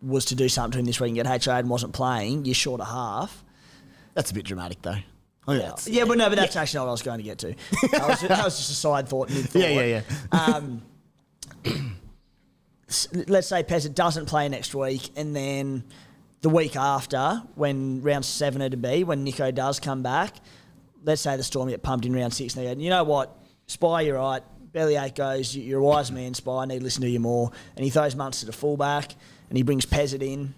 was to do something to him this week and get HI'd and wasn't playing. You're short a half. That's a bit dramatic, though. I think that's- But that's actually not what I was going to get to. That was just a side thought, mid-thought. Let's say Pezzett doesn't play next week, and then the week after, when round 7 are to be, when Nicho does come back, let's say the Storm get pumped in round 6, and they go, you know what, Spy, you're right. Bellyache goes, you're a wise man, Spy, I need to listen to you more. And he throws Munster to fullback, and he brings Pezzett in,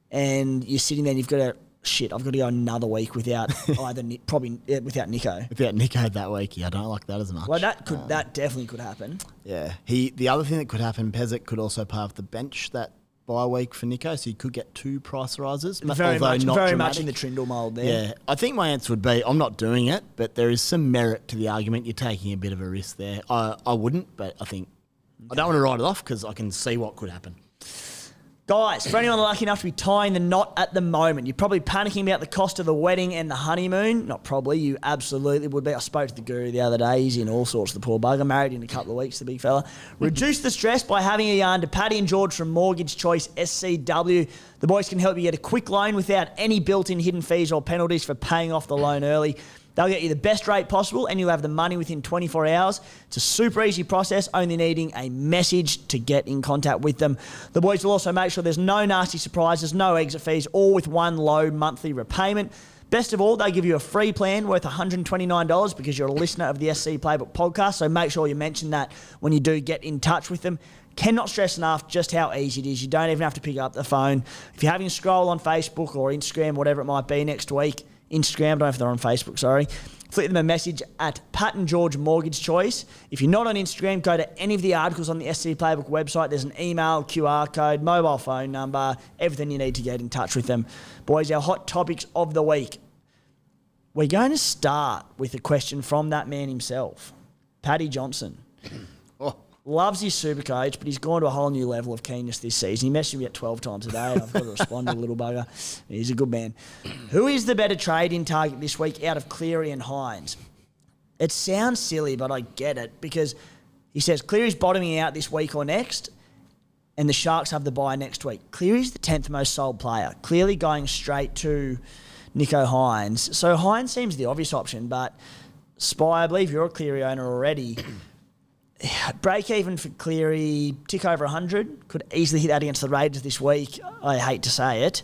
and you're sitting there and you've got to, I've got to go another week without without Nicho. Without Nicho that week, I don't like that as much. Well, that definitely could happen. Yeah. The other thing that could happen, Pezzett could also play off the bench that bye week for Nicho, so you could get 2 price rises. Very much in the Trindle mould there. Yeah. I think my answer would be I'm not doing it, but there is some merit to the argument. You're taking a bit of a risk there. I wouldn't, but I think I don't want to write it off because I can see what could happen. Guys, for anyone lucky enough to be tying the knot at the moment, you're probably panicking about the cost of the wedding and the honeymoon. Not probably, you absolutely would be. I spoke to the guru the other day. He's in all sorts, the poor bugger. Married in a couple of weeks, the big fella. Reduce the stress by having a yarn to Paddy and George from Mortgage Choice SCW. The boys can help you get a quick loan without any built-in hidden fees or penalties for paying off the loan early. They'll get you the best rate possible and you'll have the money within 24 hours. It's a super easy process, only needing a message to get in contact with them. The boys will also make sure there's no nasty surprises, no exit fees, all with one low monthly repayment. Best of all, they give you a free plan worth $129 because you're a listener of the SC Playbook podcast, so make sure you mention that when you do get in touch with them. Cannot stress enough just how easy it is. You don't even have to pick up the phone. If you're having a scroll on Facebook or Instagram, whatever it might be next week, Instagram, I don't know if they're on Facebook, sorry. Flick them a message at Pat and George Mortgage Choice. If you're not on Instagram, go to any of the articles on the SC Playbook website. There's an email, QR code, mobile phone number, everything you need to get in touch with them. Boys, our hot topics of the week. We're going to start with a question from that man himself, Paddy Johnson. Loves his Supercoach, but he's gone to a whole new level of keenness this season. He messaged me at 12 times a day. I've got to respond to the little bugger. He's a good man. Who is the better trade-in target this week out of Cleary and Hynes? It sounds silly, but I get it because he says Cleary's bottoming out this week or next, and the Sharks have the bye next week. Cleary's the 10th most sold player, clearly going straight to Nicho Hynes. So Hynes seems the obvious option, but Spy, I believe you're a Cleary owner already. Break even for Cleary, tick over 100. Could easily hit that against the Raiders this week. I hate to say it.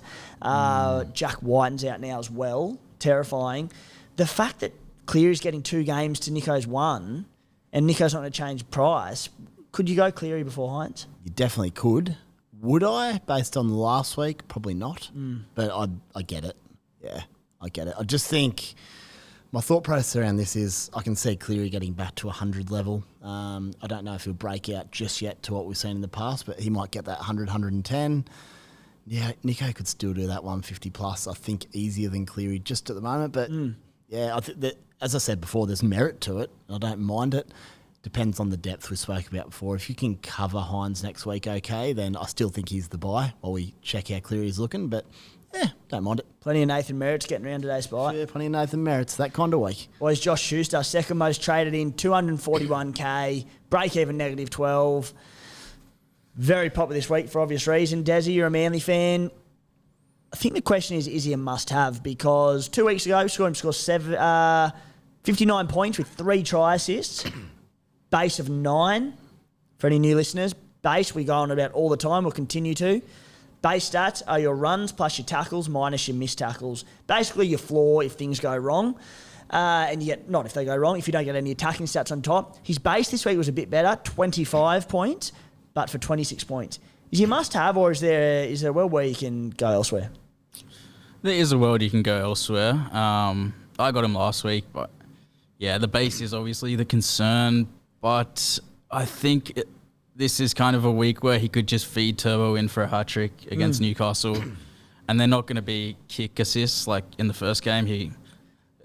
Jack Whiten's out now as well. Terrifying. The fact that Cleary's getting 2 games to Nicho's 1 and Nicho's not going to change price, could you go Cleary before Hynes? You definitely could. Would I, based on last week? Probably not. But I get it. Yeah, I get it. I just think My thought process around this is I can see Cleary getting back to 100 level. I don't know if he'll break out just yet to what we've seen in the past, but he might get that 100, 110. Yeah, Nicho could still do that 150 plus, I think, easier than Cleary just at the moment. But yeah, I think that, as I said before, there's merit to it. I don't mind it. Depends on the depth we spoke about before. If you can cover Hynes next week okay, then I still think he's the buy while we check how Cleary's looking. But yeah, don't mind it. Plenty of Nathan Merritt's getting around today's bite. Yeah, plenty of Nathan Merritt's that kind of week. Boys, Josh Schuster, second most traded in, 241k, break-even negative 12. Very popular this week for obvious reason. Dezzy, you're a Manly fan. I think the question is he a must-have? Because 2 weeks ago, we saw him score 59 points with 3 try assists. Base of 9. For any new listeners, base we go on about all the time. We'll continue to. Base stats are your runs plus your tackles minus your missed tackles. Basically your floor if things go wrong. And you get, not if they go wrong, if you don't get any attacking stats on top. His base this week was a bit better, 25 points, but for 26 points. Is he a must-have, or is there a world where you can go elsewhere? There is a world you can go elsewhere. I got him last week, but yeah, the base is obviously the concern. But I think this is kind of a week where he could just feed Turbo in for a hat-trick against Newcastle, and they're not going to be kick assists like in the first game.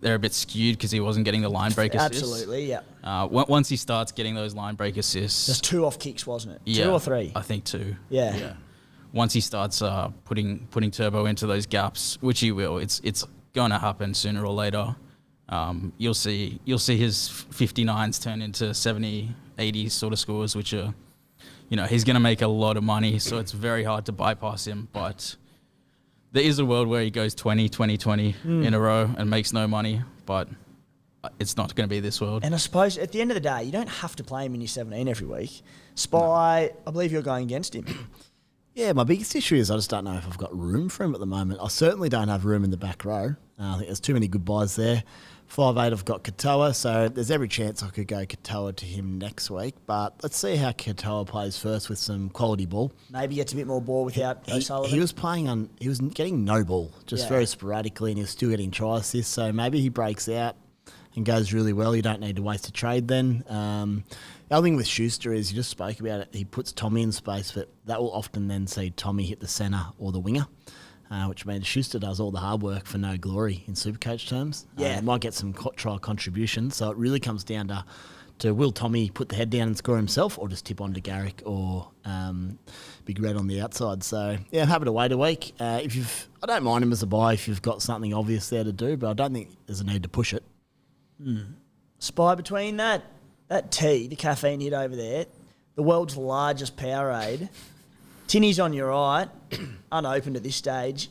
They're a bit skewed because he wasn't getting the line break assists. Absolutely, yeah. Once he starts getting those line break assists... There's 2 off kicks, wasn't it? Yeah, 2 or 3? I think 2. Yeah. Once he starts putting Turbo into those gaps, which he will, it's going to happen sooner or later. You'll see his 59s turn into 70, 80 sort of scores, which are, he's going to make a lot of money, so it's very hard to bypass him. But there is a world where he goes 20 in a row and makes no money, but it's not going to be this world. And I suppose at the end of the day, you don't have to play him in your 17 every week. Spy, I believe you're going against him. Yeah, my biggest issue is I just don't know if I've got room for him at the moment. I certainly don't have room in the back row. I think there's too many good buys there. 5'8", I've got Katoa, so there's every chance I could go Katoa to him next week. But let's see how Katoa plays first with some quality ball. Maybe gets a bit more ball without O'Sullivan. He was getting no ball, just very sporadically, and he was still getting try assists. So maybe he breaks out and goes really well. You don't need to waste a trade then. The other thing with Schuster is, you just spoke about it, he puts Tommy in space, but that will often then see Tommy hit the centre or the winger. Which means Schuster does all the hard work for no glory in Supercoach terms. Yeah. Might get some try contributions. So it really comes down to will Tommy put the head down and score himself, or just tip on to Garrick or Big Red on the outside. So, yeah, I'm happy to wait a week. I don't mind him as a buy if you've got something obvious there to do, but I don't think there's a need to push it. Spy, between that tea, the caffeine hit over there, the world's largest Powerade, Tinny's on your right, unopened at this stage,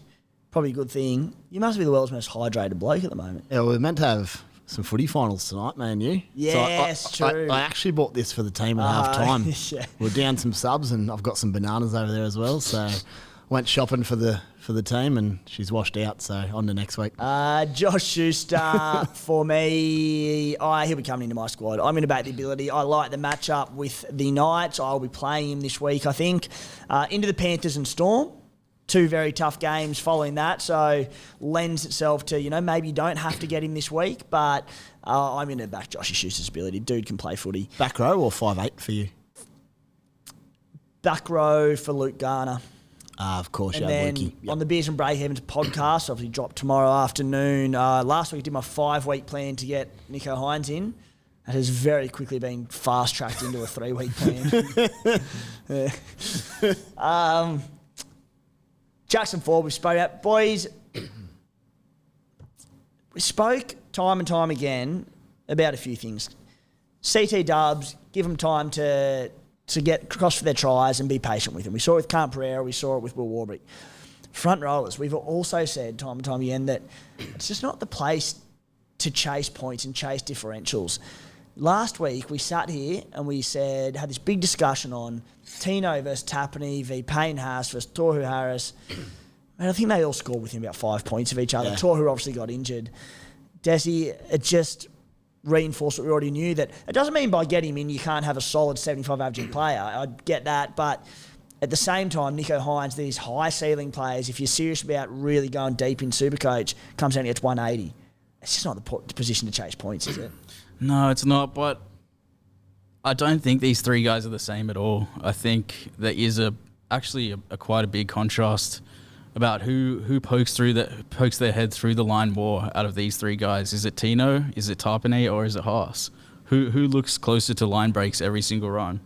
probably a good thing. You must be the world's most hydrated bloke at the moment. Yeah, we're meant to have some footy finals tonight, man, you. Yes, so true. I actually bought this for the team at half time. Yeah. We're down some subs, and I've got some bananas over there as well. So I went shopping for the team, and she's washed out. So on to next week. Josh Schuster, for me, he'll be coming into my squad. I'm going to back the ability. I like the matchup with the Knights. I'll be playing him this week, I think. Into the Panthers and Storm. 2 very tough games following that, so lends itself to, maybe you don't have to get him this week, but I'm going to back Josh Schuster's ability. Dude can play footy. Back row or 5'8" for you? Back row for Luke Garner. Of course, and yeah, then Lukey. Yep. on the Beers and Breakhavens podcast, obviously dropped tomorrow afternoon. Last week I did my 5-week plan to get Nicho Hynes in. That has very quickly been fast-tracked into a 3-week plan. Jackson Ford, we spoke about. Boys, we spoke time and time again about a few things. CT Dubs, give them time to get across for their tries and be patient with them. We saw it with Camp Pereira, we saw it with Will Warbrick. Front rowers, we've also said time and time again that it's just not the place to chase points and chase differentials. Last week, we sat here and we had this big discussion on Tino versus Tapani v Payne Haas versus Tohu Harris. And I think they all scored within about 5 points of each other. Yeah. Tohu obviously got injured. Dezzy, it just reinforced what we already knew, that it doesn't mean by getting him in you can't have a solid 75 averaging player. I get that, but at the same time, Nicho Hynes, these high ceiling players, if you're serious about really going deep in Supercoach, comes down to 180. it's just not the position to chase points, is it? No, it's not. But I don't think these three guys are the same at all. I think there is actually quite a big contrast about who pokes their head through the line more out of these three guys. Is it Tino? Is it Tarpanay? Or is it Haas? Who looks closer to line breaks every single run?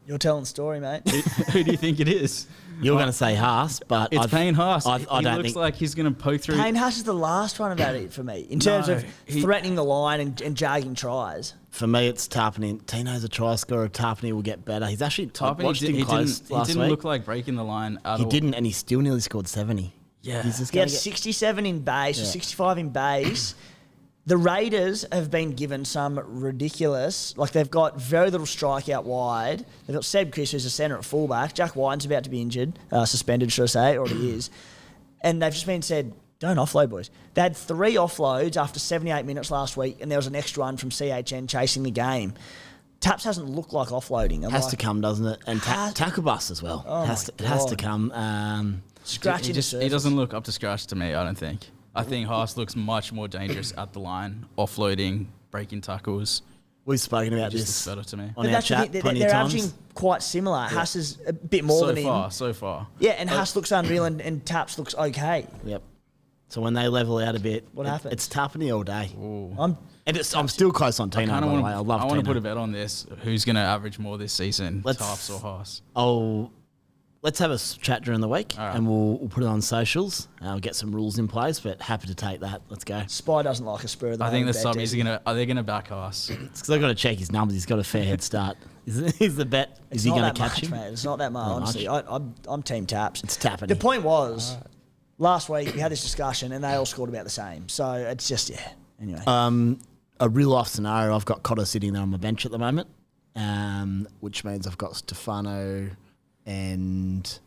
You're telling the story, mate. Who do you think it is? You're going to say Haas, but It's Payne Haas. I He don't looks think like he's going to poke through. Payne Haas is the last one about it for me in terms of threatening the line and jagging tries. for me it's Tarpanay. Tino's a try scorer. Tarpanay will get better. He's actually Tarpanay he didn't look like breaking the line at all. He didn't, and he still nearly scored 70. Yeah. He's just He gonna had get 67 in base or 65 in base. The Raiders have been given some ridiculous, like they've got very little strike out wide. They've got Seb Chris, who's a centre at fullback. Jack Whiten's about to be injured, suspended, should I say, or he is. And they've just been said, don't offload, boys. They had 3 offloads after 78 minutes last week, and there was an extra one from CHN chasing the game. Taps hasn't looked like offloading. has to come, doesn't it? And tackle bus as well. Oh it has to come. Scratching He doesn't look up to scratch to me, I don't think. I think Haas looks much more dangerous at the line, offloading, breaking tackles. We've spoken about Just this looks better to me. on But our that's the chat thing, plenty they're of times. averaging quite similar. Haas is a bit more than him. So far. Yeah, and Haas looks unreal and Taps looks okay. Yep. So when they level out a bit, What happens? It's Tarpanay all day. I'm still close on Tino, by the way. I love I Tino. want to put a bet on this. Who's going to average more this season, Taps or Haas? Let's have a chat during the week, All right. and we'll put it on socials. We'll get some rules in place, but happy to take that. Let's go. Spy doesn't like a spur of the I think the moment sub bet, is does he? are they going to back Haas? It's because I've got to check his numbers. He's got a fair head start. Is the bet? Is It's he not going that to catch much, him? man. It's not that much, Not honestly. much. I'm team Taps. It's Tarpanay. The point was, last week we had this discussion and they all scored about the same. So it's just, yeah. Anyway. A real life scenario. I've got Cotter sitting there on my bench at the moment, which means I've got Stefano and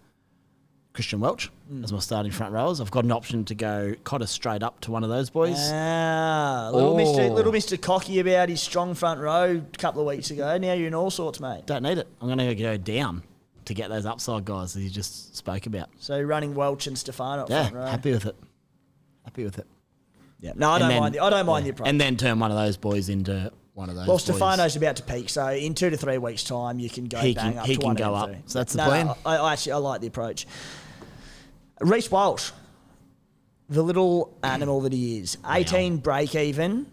Christian Welch as my starting front rowers. I've got an option to go Cotter straight up to one of those boys. Little Mr. Cocky about his strong front row a couple of weeks ago. Now you're in all sorts, mate. Don't need it. I'm going to go down to get those upside guys that you just spoke about. So running Welch and Stefano up Yeah, front row. happy with it. Happy with it. Yeah. No, I don't mind the approach. And then turn one of those boys into one of those Well, boys. Stefano's about to peak, so in 2 to 3 weeks' time, you can go He bang can- up he to can one go and up. two. So that's the plan? I like the approach. Reece Walsh, the little animal that he is, 18 break even,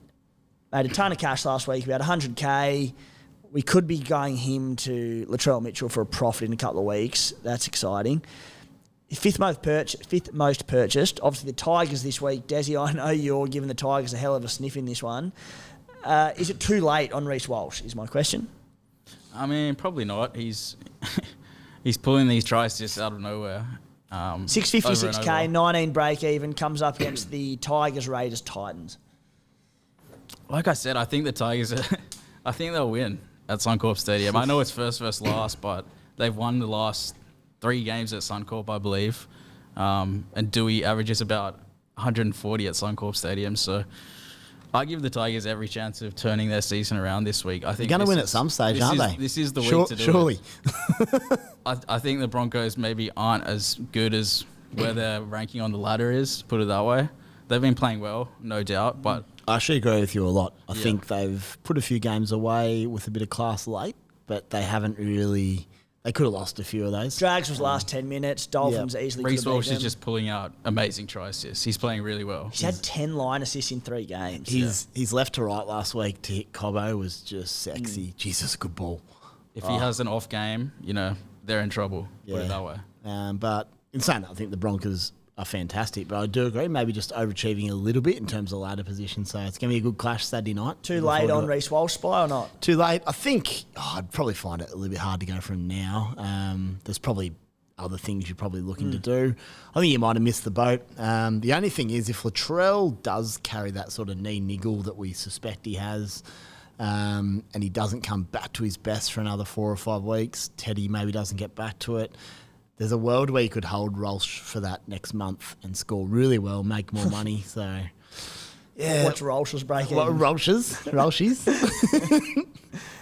made a ton of cash last week, about 100K. We could be going him to Latrell Mitchell for a profit in a couple of weeks. That's exciting. Fifth most purchased. Obviously, the Tigers this week. Dezzy, I know you're giving the Tigers a hell of a sniff in this one. Is it too late on Reece Walsh, is my question. I mean, probably not. He's pulling these tries just out of nowhere. 656K, 19 break even, comes up against the Tigers, Raiders, Titans. Like I said, I think the Tigers, I think they'll win at Suncorp Stadium. I know it's first versus last, but they've won the last 3 games at Suncorp, I believe. And Dewey averages about 140 at Suncorp Stadium. So I give the Tigers every chance of turning their season around this week. I think They're going to win at some stage, aren't they? This is the week to do surely. it. I think the Broncos maybe aren't as good as where their ranking on the ladder is, put it that way. They've been playing well, no doubt, but I actually agree with you a lot. I think they've put a few games away with a bit of class late, but they haven't really... They could have lost a few of those. Drags was last 10 minutes. Dolphins easily could Reece have Walsh beat is them. just pulling out amazing try assists. He's playing really well. He's had 10 line assists in 3 games. His left to right last week to hit Cobbo was just sexy. Jesus, good ball. If he has an off game, they're in trouble, put it that way. But in saying that, I think the Broncos are fantastic. But I do agree, maybe just overachieving a little bit in terms of ladder position. So it's going to be a good clash Saturday night. Too late on Reece Walsh, Spy, or not? Too late. I think I'd probably find it a little bit hard to go for him now. There's probably other things you're probably looking to do. I think you might have missed the boat. The only thing is if Latrell does carry that sort of knee niggle that we suspect he has, and he doesn't come back to his best for another 4 or 5 weeks, Teddy maybe doesn't get back to it, there's a world where you could hold Walsh for that next month and score really well, make more money. So, yeah. Watch Walsh's break even. Rolshes.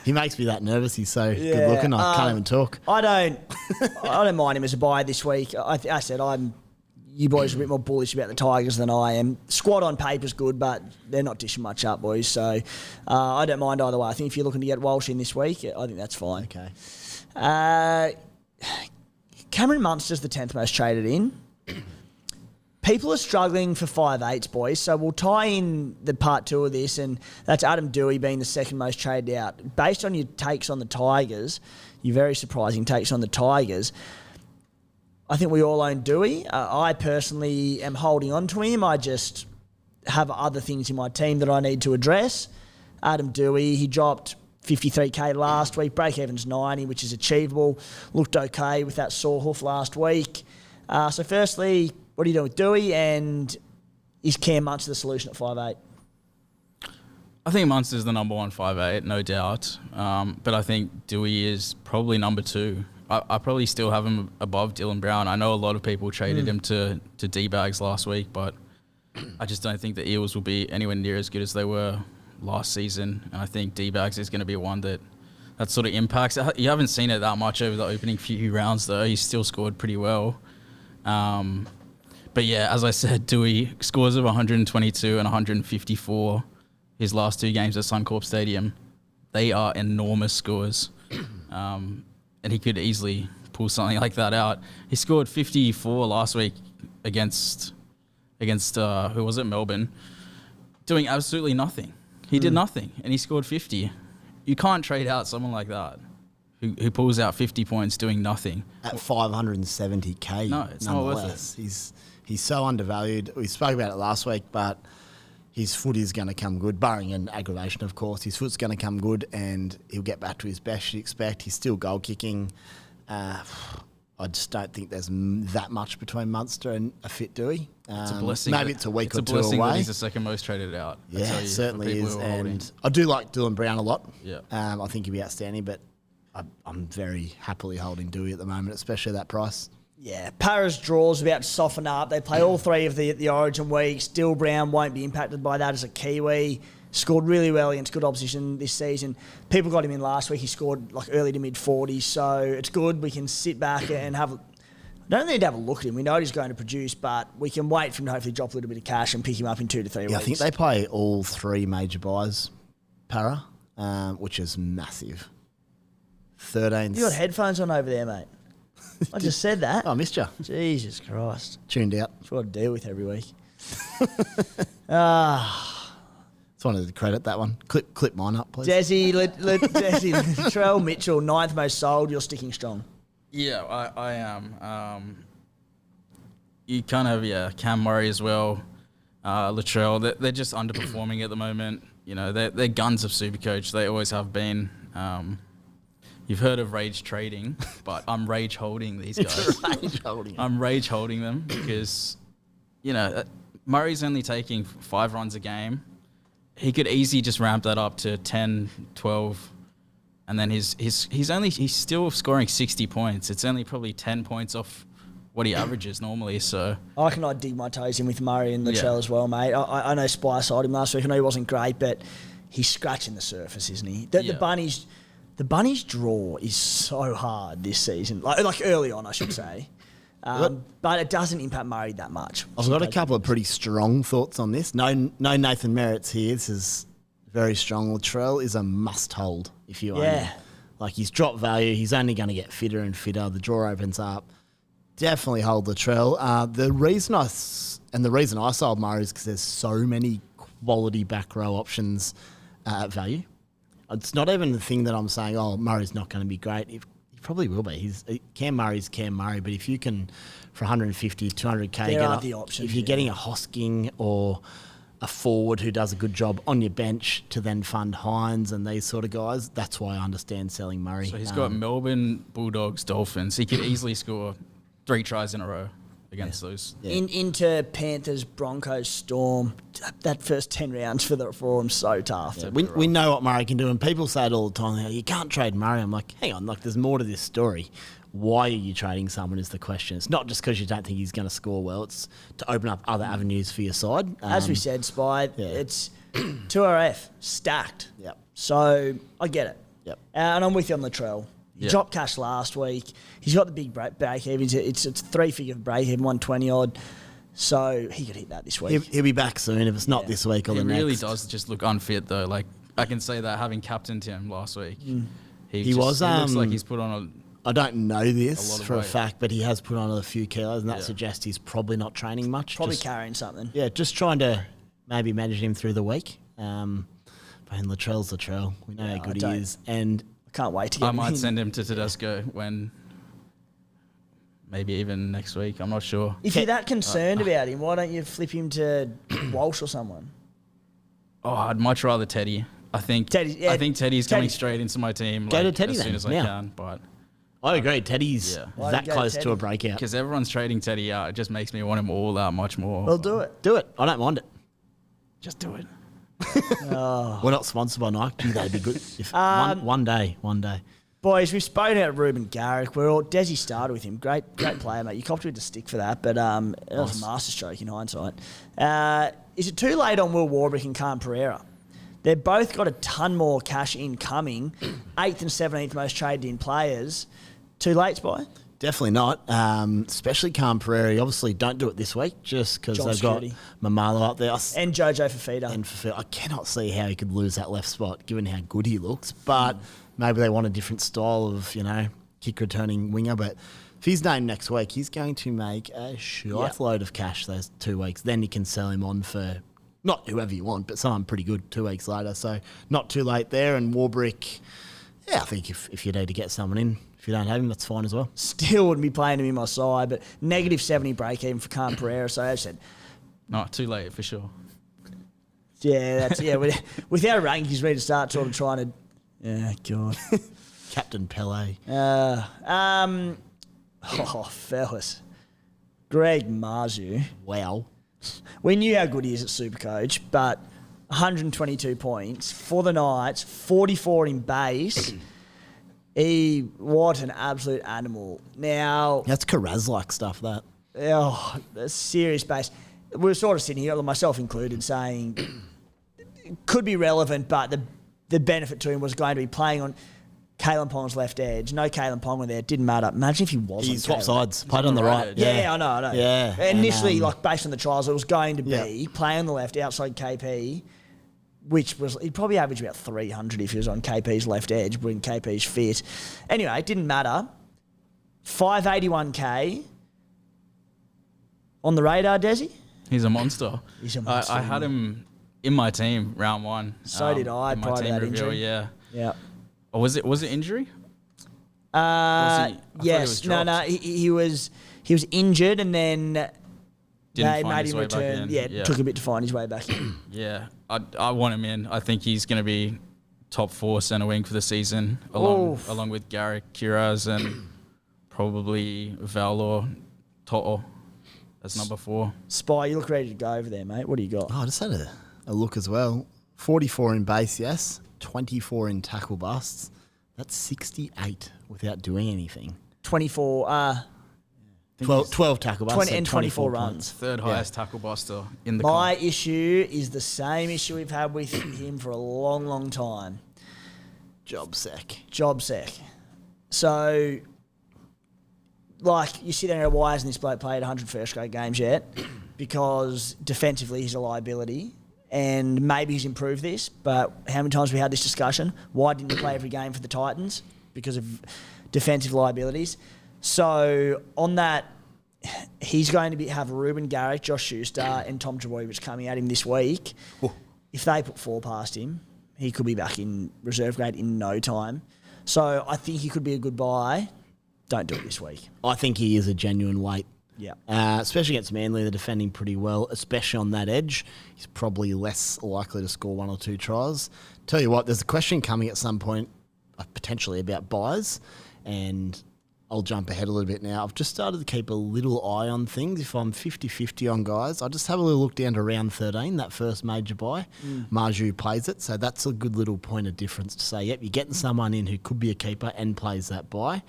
He makes me that nervous. He's so good looking. I can't even talk. I don't mind him as a buy this week. I said you boys are a bit more bullish about the Tigers than I am. Squad on paper's good, but they're not dishing much up, boys. So I don't mind either way. I think if you're looking to get Walsh in this week, I think that's fine. Okay. Cameron Munster's the 10th most traded in. People are struggling for 5/8s, boys, so we'll tie in the part 2 of this, and that's Adam Dewey being the second most traded out. Based on your takes on the Tigers, your very surprising takes on the Tigers, I think we all own Dewey. I personally am holding on to him. I just have other things in my team that I need to address. Adam Dewey, he dropped 53k last week. Break-even's 90, which is achievable. Looked okay with that sore hoof last week. So firstly, what are you doing with Dewey, and is Cam Munster the solution at 5/8? I think Munster's the number 1 5/8, no doubt. But I think Dewey is probably number 2. I probably still have him above Dylan Brown. I know a lot of people traded him to D-Bags last week, but I just don't think the Eels will be anywhere near as good as they were last season. And I think D-Bags is going to be one that sort of impacts. You haven't seen it that much over the opening few rounds, though. He's still scored pretty well. But yeah, as I said, Dewey scores of 122 and 154 his last 2 games at Suncorp Stadium. They are enormous scores. And he could easily pull something like that out. He scored 54 last week against who was it, Melbourne, doing absolutely nothing. He did nothing, and he scored 50. You can't trade out someone like that who pulls out 50 points doing nothing. At 570k, no, it's not worth it. He's so undervalued. We spoke about it last week, but his foot is going to come good, barring an aggravation, of course. His foot's going to come good, and he'll get back to his best, you'd expect. He's still goal kicking. I just don't think there's that much between Munster and a fit Dewey. It's a blessing. Maybe it's a week or two away. It's a blessing that he's the second most traded out. Yeah, it certainly is. And I do like Dylan Brown a lot. Yeah. I think he'll be outstanding, but I'm very happily holding Dewey at the moment, especially at that price. Yeah, Para's draw's about to soften up. They play all 3 of the Origin weeks. Dill Brown won't be impacted by that as a Kiwi. Scored really well against good opposition this season. People got him in last week. He scored like early to mid-40s, so it's good. We can sit back and have... don't need to have a look at him. We know he's going to produce, but we can wait for him to hopefully drop a little bit of cash and pick him up in 2 to 3 weeks. I think they play all 3 major buys, Para, which is massive. 13. You got headphones on over there, mate. I just said that. Oh, I missed you. Jesus Christ. Tuned out. That's what I deal with every week. Just wanted to credit that one. Clip mine up, please. Dezzy, Latrell Mitchell, 9th most sold. You're sticking strong. Yeah, I am. You kind of, Cam Murray as well. Latrell, they're just underperforming at the moment. You know, they're guns of Supercoach. They always have been. You've heard of rage trading, but I'm rage holding these guys. I'm rage holding them because, you know, Murray's only taking 5 runs a game. He could easily just ramp that up to 10, 12, and then he's still scoring 60 points. It's only probably 10 points off what he averages normally. So I can dig my toes in with Murray and Latrell as well, mate. I know Spy sold him last week. I know he wasn't great, but he's scratching the surface, isn't he? The Bunnies' draw is so hard this season, like early on, I should say. But it doesn't impact Murray that much. I've got a couple of pretty strong thoughts on this. No Nathan Merritt's here. This is very strong. Latrell is a must-hold if you own him. Like, he's dropped value. He's only going to get fitter and fitter. The draw opens up. Definitely hold Latrell. The reason I sold Murray is because there's so many quality back row options at value. It's not even the thing that I'm saying, Murray's not going to be great. He probably will be. Cam Murray's Cam Murray, but if you can, for 150, 200k, if you're getting a Hosking or a forward who does a good job on your bench to then fund Hynes and these sort of guys, that's why I understand selling Murray. So he's got Melbourne, Bulldogs, Dolphins. He could easily score 3 tries in a row against those. Yeah. Into Panthers, Broncos, Storm. That first 10 rounds for them so tough. Yeah, we know what Murray can do, and people say it all the time. You can't trade Murray. I'm like, hang on, there's more to this story. Why are you trading someone is the question. It's not just because you don't think he's going to score well. It's to open up other avenues for your side. As we said, Spy, it's 2RF, stacked. Yep. So I get it. Yep. And I'm with you on Latrell. He dropped cash last week. He's got the big break even. It's a 3-figure break even, 120 odd. So he could hit that this week. He'll be back soon if it's not this week or the next. He really does just look unfit though. Like I can say that having captained him last week. He looks like he's put on I don't know this for a weight. fact, but he has put on a few kilos, and that suggests he's probably not training much. Probably carrying something. Yeah, just trying to maybe manage him through the week. But Latrell's Latrell. We know how good he is. And I can't wait to get him in. send him to Tedesco when maybe even next week. I'm not sure. If you're that concerned about him, why don't you flip him to Walsh or someone? Oh, I'd much rather Teddy. I think Teddy's coming straight into my team. Go to Teddy as then, soon as I can. But I agree. Teddy's Why that don't you go close Teddy? to a breakout. because everyone's trading Teddy out, it just makes me want him all that much more. Well, do it. Do it. I don't mind it. Just do it. We're not sponsored by Nike. That'd be good. If one day. Boys, we've spoken about Ruben Garrick. Dezzy started with him. Great player, mate. You copped with the stick for that, but it was a masterstroke in hindsight. Is it too late on Will Warbrick and Khan Pereira? They've both got a ton more cash incoming. 8th and 17th most traded in players. Too late, Spy? Definitely not. Especially Khan Pereira. Obviously, don't do it this week just because they've security. got Mamalo up there. And Jojo Fafita. And I cannot see how he could lose that left spot given how good he looks. But maybe they want a different style of, kick returning winger. But if he's named next week, he's going to make a shitload of cash those 2 weeks. Then you can sell him on for not whoever you want, but someone pretty good 2 weeks later. So not too late there. And Warbrick, I think if you need to get someone in, if you don't have him, that's fine as well. Still wouldn't be playing him in my side, but negative 70 break even for Khan Pereira. So as I said, No, too late for sure. without a rank, he's ready to start sort of trying to. Yeah, God. Captain Pele. Fellas. Greg Marzu. Wow. We knew how good he is at Supercoach, but 122 points for the Knights, 44 in base. What an absolute animal. Now, That's Kiraz-like stuff, that. that's serious base. We were sort of sitting here, myself included, saying it could be relevant, but the benefit to him was going to be playing on Kalen Pong's left edge. No Kalen Pong there. It didn't matter. Imagine if he was He on swapped Kalen. sides. Played on the right. Yeah, I know. Yeah. Initially, And, based on the trials, it was going to be playing on the left outside KP, which was, he'd probably average about 300 if he was on KP's left edge, when KP's fit. Anyway, it didn't matter. 581k. On the radar, Dezzy? He's a monster. He's a monster. I had him in my team round one. So did I, in my prior to team that review, injury. Yeah. Yeah. Or was it injury? I thought he Yes. was No. dropped. He was injured, and then Didn't they find made his him way back return. in. Yeah, it took a bit to find his way back in. Yeah, I want him in. I think he's going to be top 4 centre wing for the season, along with Garrick, Kiraz, and probably Val or Tohu. That's number 4. Spy, you look ready to go over there, mate. What do you got? I just had a look as well. 44 in base, yes. 24 in tackle busts. That's 68 without doing anything. 24. 12 tackle busts. 20 and 24 runs. points. Third highest tackle buster in the My comp. issue is the same issue we've had with him for a long, long time. Job sec. So, you sit there and go, why hasn't this bloke played 100 first grade games yet? Because defensively he's a liability. And maybe he's improved this, but how many times have we had this discussion? Why didn't he play every game for the Titans? Because of defensive liabilities. So on that, he's going to have Ruben Garrick, Josh Schuster, and Tom Trbojevic coming at him this week. Ooh. If they put 4 past him, he could be back in reserve grade in no time. So I think he could be a good buy. Don't do it this week. I think he is a genuine weight. Yeah. Especially against Manly, they're defending pretty well, especially on that edge. He's probably less likely to score 1 or 2 tries. Tell you what, there's a question coming at some point, potentially about buys, and I'll jump ahead a little bit now. I've just started to keep a little eye on things. If I'm 50-50 on guys, I'll just have a little look down to round 13, that first major buy. Marju plays it, so that's a good little point of difference to say, yep, you're getting someone in who could be a keeper and plays that buy.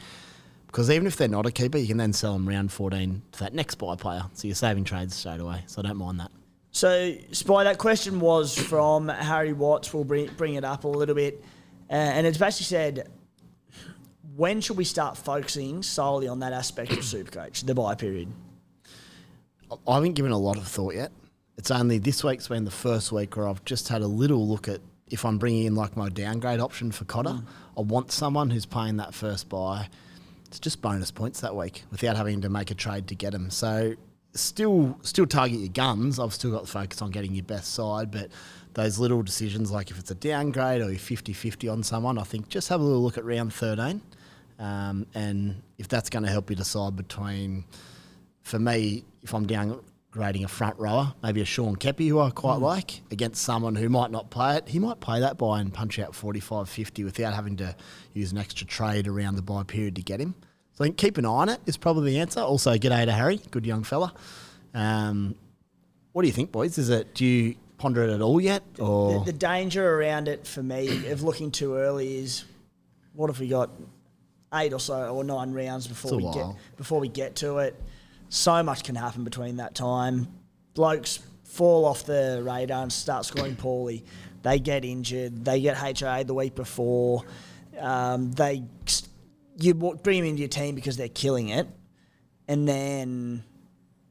Because even if they're not a keeper, you can then sell them round 14 to that next buy player. So you're saving trades straight away. So I don't mind that. So, Spy, that question was from Harry Watts. We'll bring it up a little bit. And it's basically said, when should we start focusing solely on that aspect of Supercoach, the buy period? I haven't given a lot of thought yet. It's only this week's been the first week where I've just had a little look at if I'm bringing in like my downgrade option for Cotter. I want someone who's paying that first buy. It's just bonus points that week without having to make a trade to get them. So still target your guns. I've still got the focus on getting your best side, but those little decisions, like if it's a downgrade or you're 50-50 on someone, I think just have a little look at round 13. And if that's going to help you decide between, for me, if I'm downgrading a front rower, maybe a Sean Kepi, who I quite like, against someone who might not play it, he might play that buy and punch out 45-50 without having to use an extra trade around the buy period to get him. So I think keep an eye on it is probably the answer. Also, g'day to Harry, good young fella. What do you think, boys? Do you ponder it at all yet? Or The danger around it for me of looking too early is, what if we got 8 or so or 9 rounds before we get to it? So much can happen between that time. Blokes fall off the radar and start scoring poorly. They get injured. They get HIA the week before. You bring them into your team because they're killing it, and then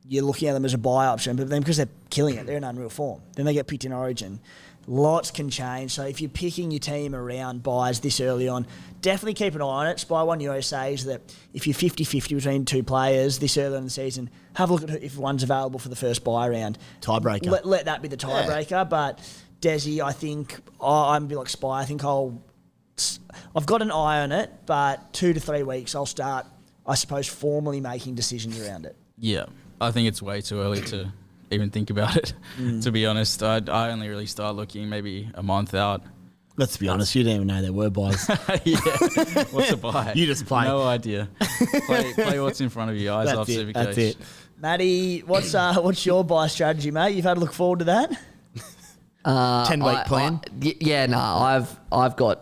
you're looking at them as a buy option. But then because they're killing it, they're in unreal form. Then they get picked in Origin. Lots can change. So if you're picking your team around buys this early on, definitely keep an eye on it. Spy One Euro says that if you're 50-50 between 2 players this early in the season, have a look at if one's available for the first buy round. Tiebreaker. Let that be the tiebreaker. Yeah. But Dezzy, I think, I'm a bit like Spy. I think I've got an eye on it, but 2 to 3 weeks I'll start, I suppose, formally making decisions around it. Yeah, I think it's way too early to even think about it, to be honest. I only really start looking maybe a month out. Let's be honest, you didn't even know there were buys. Yeah, what's a buy? You just play. No idea. Play what's in front of you. Eyes off Supercoach. That's it. Matty, what's your buy strategy, mate? You've had to look forward to that? 10-week plan? I've got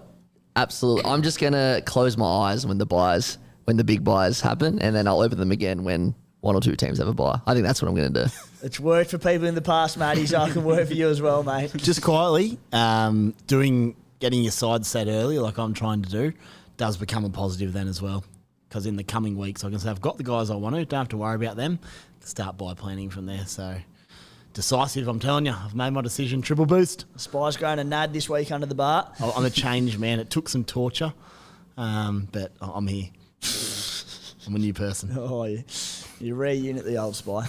absolutely. I'm just going to close my eyes when the big buys happen, and then I'll open them again when 1 or 2 teams have a buy. I think that's what I'm going to do. It's worked for people in the past, Matty, so I can work for you as well, mate. Just quietly, getting your side set early, like I'm trying to do, does become a positive then as well. Because in the coming weeks, I can say I've got the guys I want to, don't have to worry about them. Start buy planning from there. So decisive, I'm telling you. I've made my decision. Triple boost. Spy's going to NAD this week under the bar. I'm a changed man. It took some torture, but I'm here. I'm a new person. Oh, yeah. You re-unit the old Spy.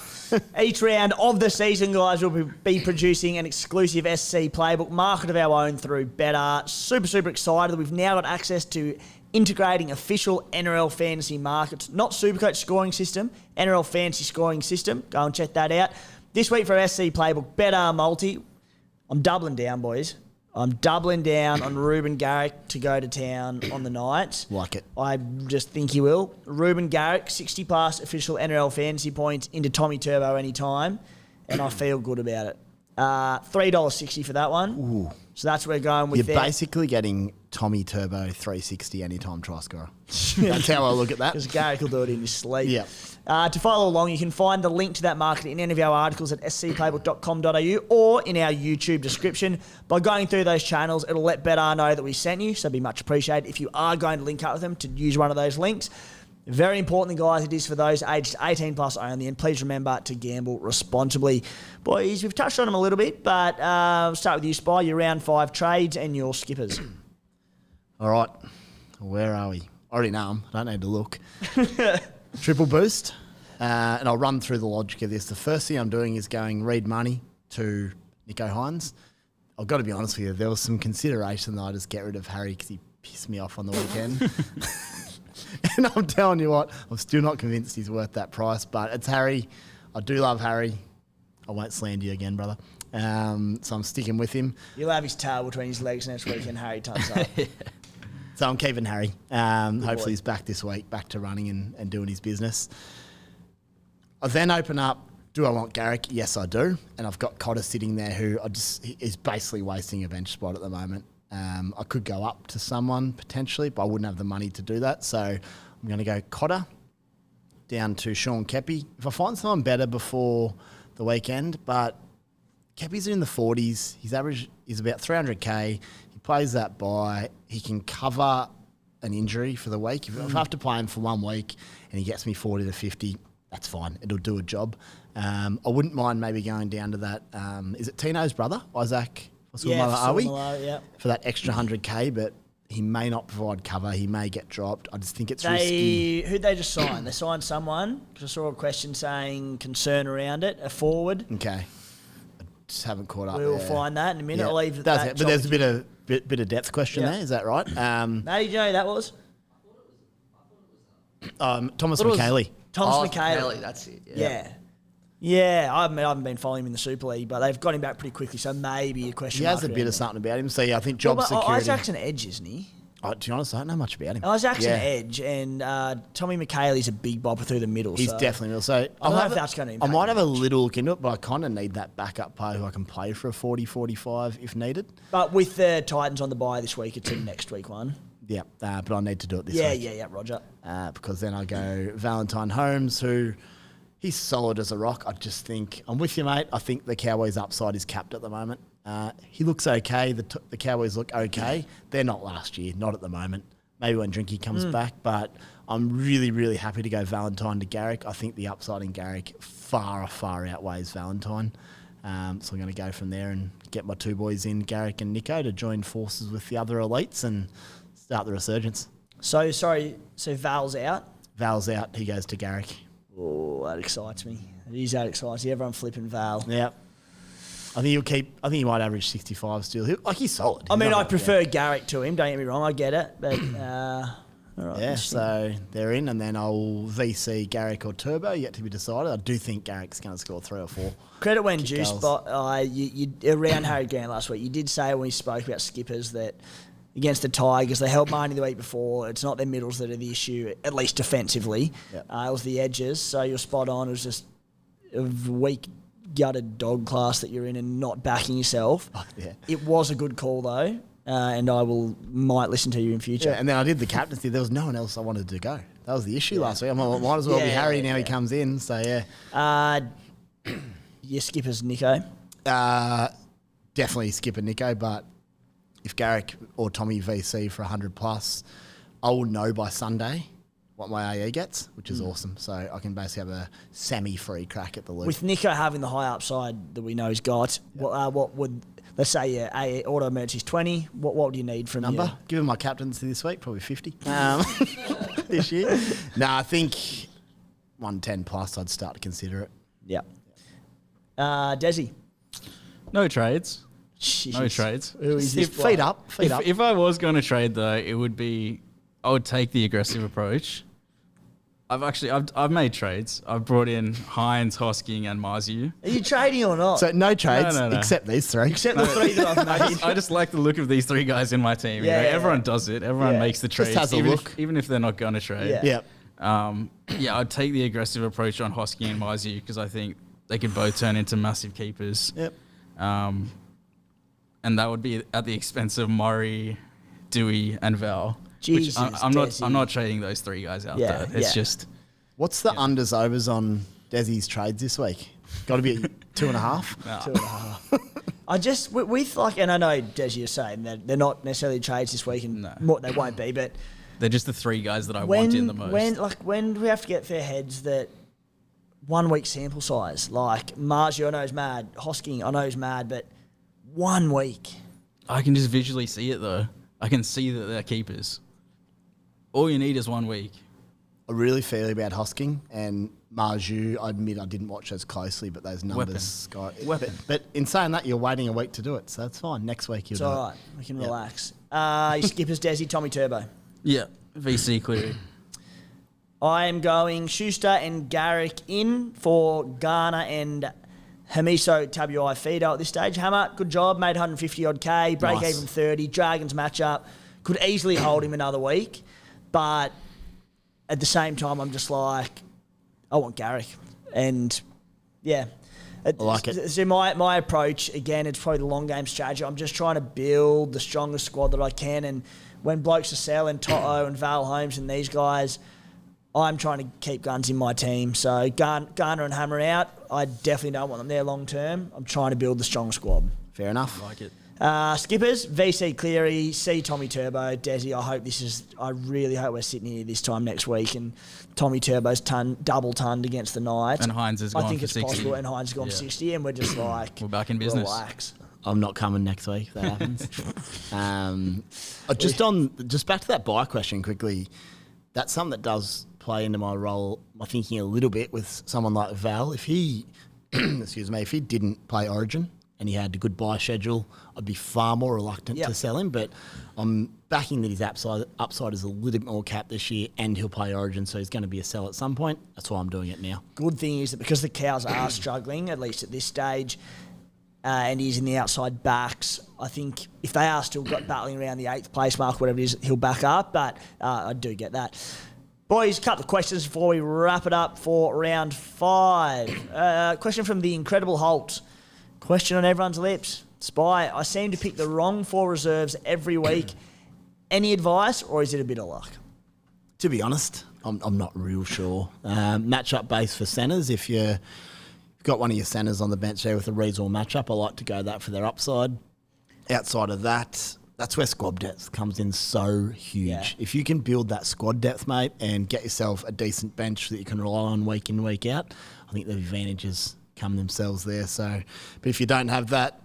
Each round of the season, guys, we'll be producing an exclusive SC Playbook, market of our own through betr. Super excited that we've now got access to integrating official NRL Fantasy markets, not Supercoach scoring system, NRL Fantasy scoring system. Go and check that out. This week for SC Playbook, betr multi. I'm doubling down, boys. I'm doubling down on Ruben Garrick to go to town on the night. Like it. I just think he will. Ruben Garrick, 60 plus official NRL fantasy points into Tommy Turbo anytime, and I feel good about it. $3.60 for that one. Ooh. So that's where we're going with. You're basically getting Tommy Turbo 360 anytime try scorer. That's how I look at that. Because Garrick will do it in his sleep. Yeah. To follow along, you can find the link to that market in any of our articles at scplaybook.com.au or in our YouTube description. By going through those channels, it'll let betr know that we sent you, so it'd be much appreciated if you are going to link up with them to use one of those links. Very importantly, guys, it is for those aged 18 plus only, and please remember to gamble responsibly. Boys, we've touched on them a little bit, but we'll start with you, Spy, your round 5 trades and your skippers. All right. Where are we? I already know them. I don't need to look. Triple boost. And I'll run through the logic of this. The first thing I'm doing is going read money to Nicho Hynes. I've got to be honest with you, there was some consideration that I just get rid of Harry because he pissed me off on the weekend. And I'm telling you what, I'm still not convinced he's worth that price, but it's Harry. I do love Harry. I won't slander you again, brother. So I'm sticking with him. You'll have his tail between his legs next week and Harry turns up. So I'm keeping Harry. Hopefully he's back this week, back to running and doing his business. I then open up, do I want Garrick? Yes, I do. And I've got Cotter sitting there who is basically wasting a bench spot at the moment. I could go up to someone potentially, but I wouldn't have the money to do that. So I'm going to go Cotter down to Sean Kepi. If I find someone better before the weekend, but Kepi's in the 40s. His average is about 300K. He plays that by. He can cover an injury for the week. If I have to play him for 1 week and he gets me 40 to 50, that's fine. It'll do a job. I wouldn't mind maybe going down to that. Is it Tino's brother, Isaac? Yeah. For that extra 100K, but he may not provide cover. He may get dropped. I just think it's risky. Who'd they just sign? They signed someone, because I saw a question saying concern around it, a forward. Okay. I just haven't caught up. We'll find that in a minute. Yeah. I'll leave But there's a bit of depth question there. Is that right? Matty, do you know who that was? Thomas McKaylee. Thomas McKaylee. That's it. Yeah, I haven't been following him in the Super League, but they've got him back pretty quickly, so maybe a question He mark. has a bit around of it. something about him. So, yeah, I think job security. Isaac's an edge, isn't he? To be honest, I don't know much about him. Isaac's an edge, and Tommy McKaylee's a big bobber through the middle. He's definitely real. So I don't know if that's going to impact I might have a much. little look into it, but I kind of need that backup player who I can play for a 40, 45 if needed. But with the Titans on the bye this week, it's a next week one. Yeah, but I need to do it this week. Yeah, Roger. Because then I go Valentine Holmes, who he's solid as a rock. I just think, I'm with you, mate. I think the Cowboys' upside is capped at the moment. He looks okay. The Cowboys look okay. They're not last year, not at the moment. Maybe when Drinky comes back, but I'm really, really happy to go Valentine to Garrick. I think the upside in Garrick far outweighs Valentine. So I'm going to go from there and get my two boys in, Garrick and Nicho, to join forces with the other elites and start the resurgence. So Val's out. Val's out. He goes to Garrick. Oh, that excites me. It is that exciting. Everyone flipping Val. Yeah. I think he might average 65 still. He's solid. I mean, I prefer Garrick to him. Don't get me wrong. I get it, but all right. Yeah. So they're in, and then I'll VC Garrick or Turbo. Yet to be decided. I do think Garrick's going to score 3 or 4. Credit when Kick juiced, goals. but you around Harry Grant last week, you did say when we spoke about skippers that against the Tigers, they held Marnie the week before. It's not their middles that are the issue, at least defensively. Yep. It was the edges. So you're spot on. It was just a weak, gutted dog class that you're in and not backing yourself. Yeah. It was a good call though, and I might listen to you in future. Yeah, and then I did the captaincy. There was no one else I wanted to go. That was the issue last week. I might as well be Harry now. He comes in. So yeah. Your skipper's Nicho. Definitely skip a Nicho, but if Garrick or Tommy VC for 100 plus, I will know by Sunday what my AE gets, which is awesome. So I can basically have a semi-free crack at the loop. With Nicho having the high upside that we know he's got, what would, let's say your AE auto emergency's 20, what would you need from number? you? Given my captaincy this week, probably 50 this year. No, I think 110 plus, I'd start to consider it. Yeah. Dezzy. No trades. Jeez. No trades. Who is this Feet bloke? up. If I was going to trade though, it would be I would take the aggressive approach. I've made trades. I've brought in Hynes, Hosking, and Marzu. Are you trading or not? So no trades No. except these three. Except the three that I've made. I just like the look of these three guys in my team. Yeah, yeah, Everyone yeah. does it. Everyone Yeah. makes the Just trades, has a look. even if they're not going to trade. Yeah. Yeah. I'd take the aggressive approach on Hosking and Marzu because I think they could both turn into massive keepers. Yep. And that would be at the expense of Murray, Dewey, and Val. Jesus, which I'm Dezzy. not trading those three guys out Yeah, there. It's yeah. just What's the unders overs on Dezzy's trades this week? Got to be at 2.5. 2.5. I just, with like, and I know Dezzy is saying that they're not necessarily trades this week and No. they won't be, but they're just the three guys that I want in the most. When do we have to get their heads that 1 week sample size? Like Marju, I know is mad. Hosking, I know is mad, but 1 week. I can just visually see it though. I can see that they're keepers. All you need is 1 week. I really feel about Hosking and Marju. I admit I didn't watch as closely, but those numbers. Weapon. But in saying that, you're waiting a week to do it, so that's fine. Next week you'll It's do all it. right. We can relax. Your skippers, Dezzy, Tommy Turbo. Yeah, VC Cleary. I am going Schuster and Garrick in for Garner and Hamiso Tabuai Fido at this stage. Hammer, good job, made 150 odd K, break Nice. even 30, Dragons matchup. Could easily hold him another week, but at the same time, I'm just like, I want Garrick. And yeah. I like it. So my approach, again, it's probably the long game strategy. I'm just trying to build the strongest squad that I can. And when blokes are selling Tohu and Val Holmes and these guys, I'm trying to keep guns in my team. So Garner and Hammer out. I definitely don't want them there long term. I'm trying to build the strong squad. Fair enough. I like it. Skippers, VC Cleary, C Tommy Turbo, Dezzy. I really hope we're sitting here this time next week and Tommy Turbo's double tonned against the Knights. And Hynes has gone for 60. I think it's possible, and Hynes has gone for 60, and we're just like, we're back in business. Relax. I'm not coming next week if that happens. Just back to that buy question quickly. That's something that does play into my role, my thinking a little bit with someone like Val. If he, if he didn't play Origin and he had a good buy schedule, I'd be far more reluctant to sell him. But I'm backing that his upside is a little bit more capped this year, and he'll play Origin, so he's going to be a sell at some point. That's why I'm doing it now. Good thing is that because the Cows are struggling, at least at this stage, and he's in the outside backs, I think if they are still battling around the 8th place mark, whatever it is, he'll back up. But I do get that. Boys, a couple of questions before we wrap it up for round 5. Question from the Incredible Holt. Question on everyone's lips. Spy, I seem to pick the wrong 4 reserves every week. Any advice, or is it a bit of luck? To be honest, I'm not real sure. Matchup base for centres. If you've got one of your centres on the bench there with a reasonable matchup, I like to go that for their upside. Outside of that, that's where squad depth comes in so huge. Yeah. If you can build that squad depth, mate, and get yourself a decent bench that you can rely on week in, week out, I think the advantages come themselves there. So, but if you don't have that,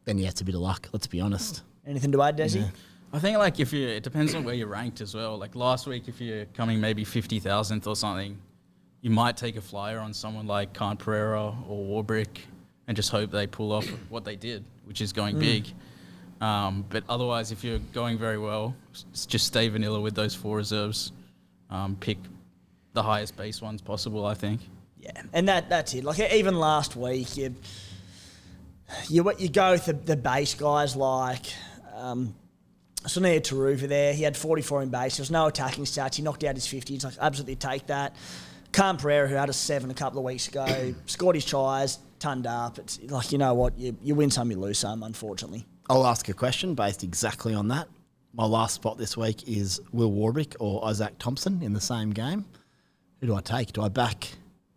then it's a bit of luck. Let's be honest. Anything to add, Dezzy? Yeah. I think like it depends on where you're ranked as well. Like last week, if you're coming maybe 50,000th or something, you might take a flyer on someone like Khan Pereira or Warbrick and just hope they pull off what they did, which is going big. But otherwise, if you're going very well, just stay vanilla with those 4 reserves. Pick the highest base ones possible, I think. Yeah, and that's it. Like even last week, you go with the base guys like Sonia Taruva there. He had 44 in base. There was no attacking stats. He knocked out his 50. He's like, absolutely take that. Khan Pereira, who had a 7 a couple of weeks ago, scored his tries, turned up. It's like, you know what, you win some, you lose some, unfortunately. I'll ask a question based exactly on that. My last spot this week is Will Warbrick or Isaac Thompson in the same game. Who do I take? Do I back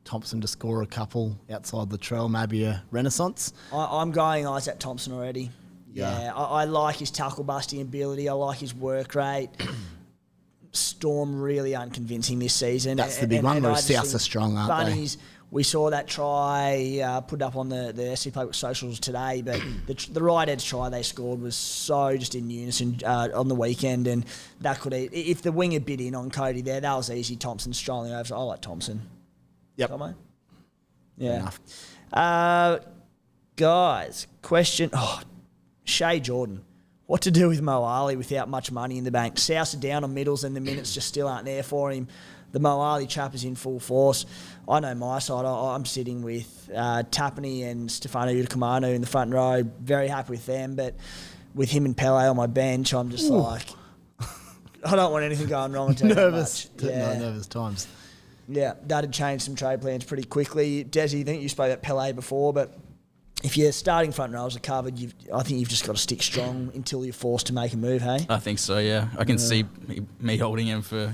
Thompson to score a couple outside the trail, maybe a renaissance? I'm going Isaac Thompson already. Yeah, I like his tackle busting ability. I like his work rate. Storm really unconvincing this season. That's the big one. Whereas Souths are strong, aren't Bunnies, we saw that try put up on the SC Playbook socials today, but the right edge try they scored was so just in unison on the weekend, and that could, if the wing had bit in on Cody there, that was easy. Thompson strolling over. So I like Thompson. Yep. Tomo? Yeah. Guys, question. Shea Jordan. What to do with Mo Ali without much money in the bank? Souths are down on middles and the minutes just still aren't there for him. The Mo Ali chap is in full force. I know my side. I'm sitting with Tapani and Stefano Udakamanu in the front row. Very happy with them. But with him and Pele on my bench, I'm just like, I don't want anything going wrong. Nervous. Nervous times. Yeah, that'd change some trade plans pretty quickly. Dezzy, I think you spoke about Pele before, but if your starting front rows are covered, I think you've just got to stick strong until you're forced to make a move, hey? I think so, yeah. I can see me holding him for,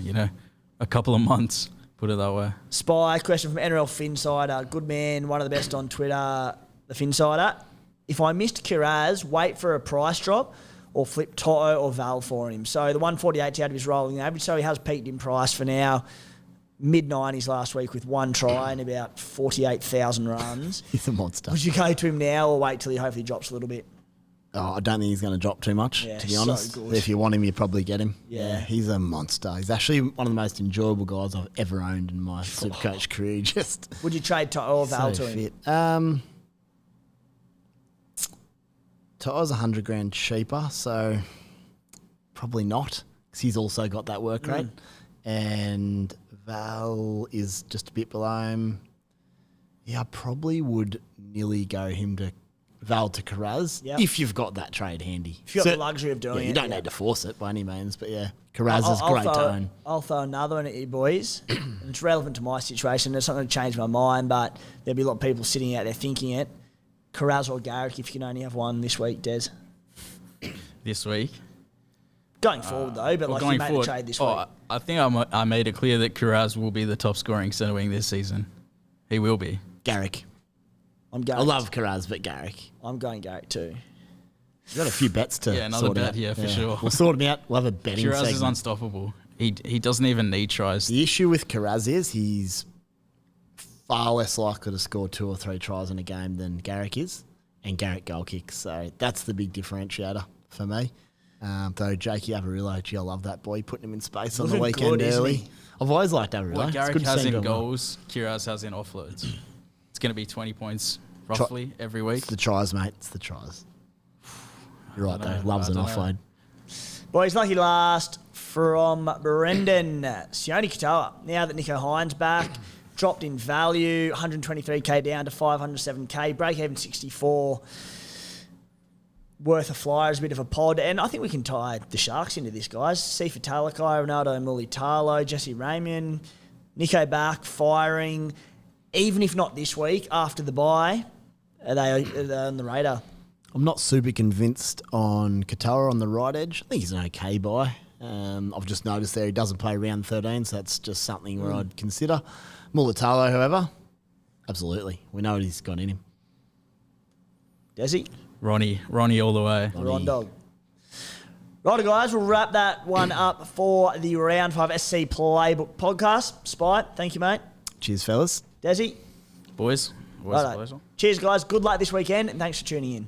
a couple of months, put it that way. Spy, question from NRL Finsider. Good man, one of the best on Twitter, the Finsider. If I missed Kiraz, wait for a price drop or flip Tohu or Val for him. So the 148's out of his rolling average, so he has peaked in price for now. Mid-90s last week with 1 try and about 48,000 runs. He's a monster. Would you go to him now or wait till he hopefully drops a little bit? Oh, I don't think he's going to drop too much, to be honest. So if you want him, you probably get him. Yeah, he's a monster. He's actually one of the most enjoyable guys I've ever owned in my Supercoach career. Would you trade Tohu or Val to him? Tohu's $100,000 cheaper, so probably not, because he's also got that work rate. And Val is just a bit below him. Yeah, I probably would nearly go him to Val to Kiraz if you've got that trade handy. If you've got the luxury of doing it. You don't need to force it by any means, but Kiraz is great to own. I'll throw another one at you boys. And it's relevant to my situation. It's not going to change my mind, but there'll be a lot of people sitting out there thinking it. Kiraz or Garrick if you can only have one this week, Dez. This week? Going forward though, but you made a trade this week. I think I made it clear that Kiraz will be the top scoring centre wing this season. He will be. Garrick. I'm going. I love Kiraz, but Garrick. I'm going Garrick too. We've got a few bets to another sort bet, out. yeah, for sure. We'll sort them out. We'll have a betting Kiraz segment. is unstoppable. He doesn't even need tries. The issue with Kiraz is he's far less likely to score 2 or 3 tries in a game than Garrick is, and Garrick goal kicks. So that's the big differentiator for me. Though Jakey Avarillo, gee, I love that boy, putting him in space on the Looking weekend good, isn't early. he? I've always liked Avarillo. What It's Garrick good to has see him in doing well. goals, Kiraz has in offloads. It's going to be 20 points roughly every week. It's the tries, mate. It's the tries. You're right, I though. don't know. Loves I an don't know. offload. Boys, lucky last from Brendan. Sione Katoa, now that Nicho Hynes back, dropped in value, 123k down to 507k, break even 64. Worth a flyer is a bit of a pod, and I think we can tie the Sharks into this, guys. Sifa Talakai, Ronaldo Mulitalo, Jesse Ramian, Nicho back, firing. Even if not this week, after the bye, are they on the radar? I'm not super convinced on Katoa on the right edge. I think he's an okay buy. I've just noticed there he doesn't play round 13, so that's just something where I'd consider. Mulitalo, however, absolutely. We know what he's got in him. Dezzy? Ronnie all the way. Ron Dog. Right, guys, we'll wrap that one up for the Round 5 SC Playbook podcast. Spite, thank you, mate. Cheers, fellas. Dezzy? Boys, always a Righto. pleasure. Cheers, guys. Good luck this weekend, and thanks for tuning in.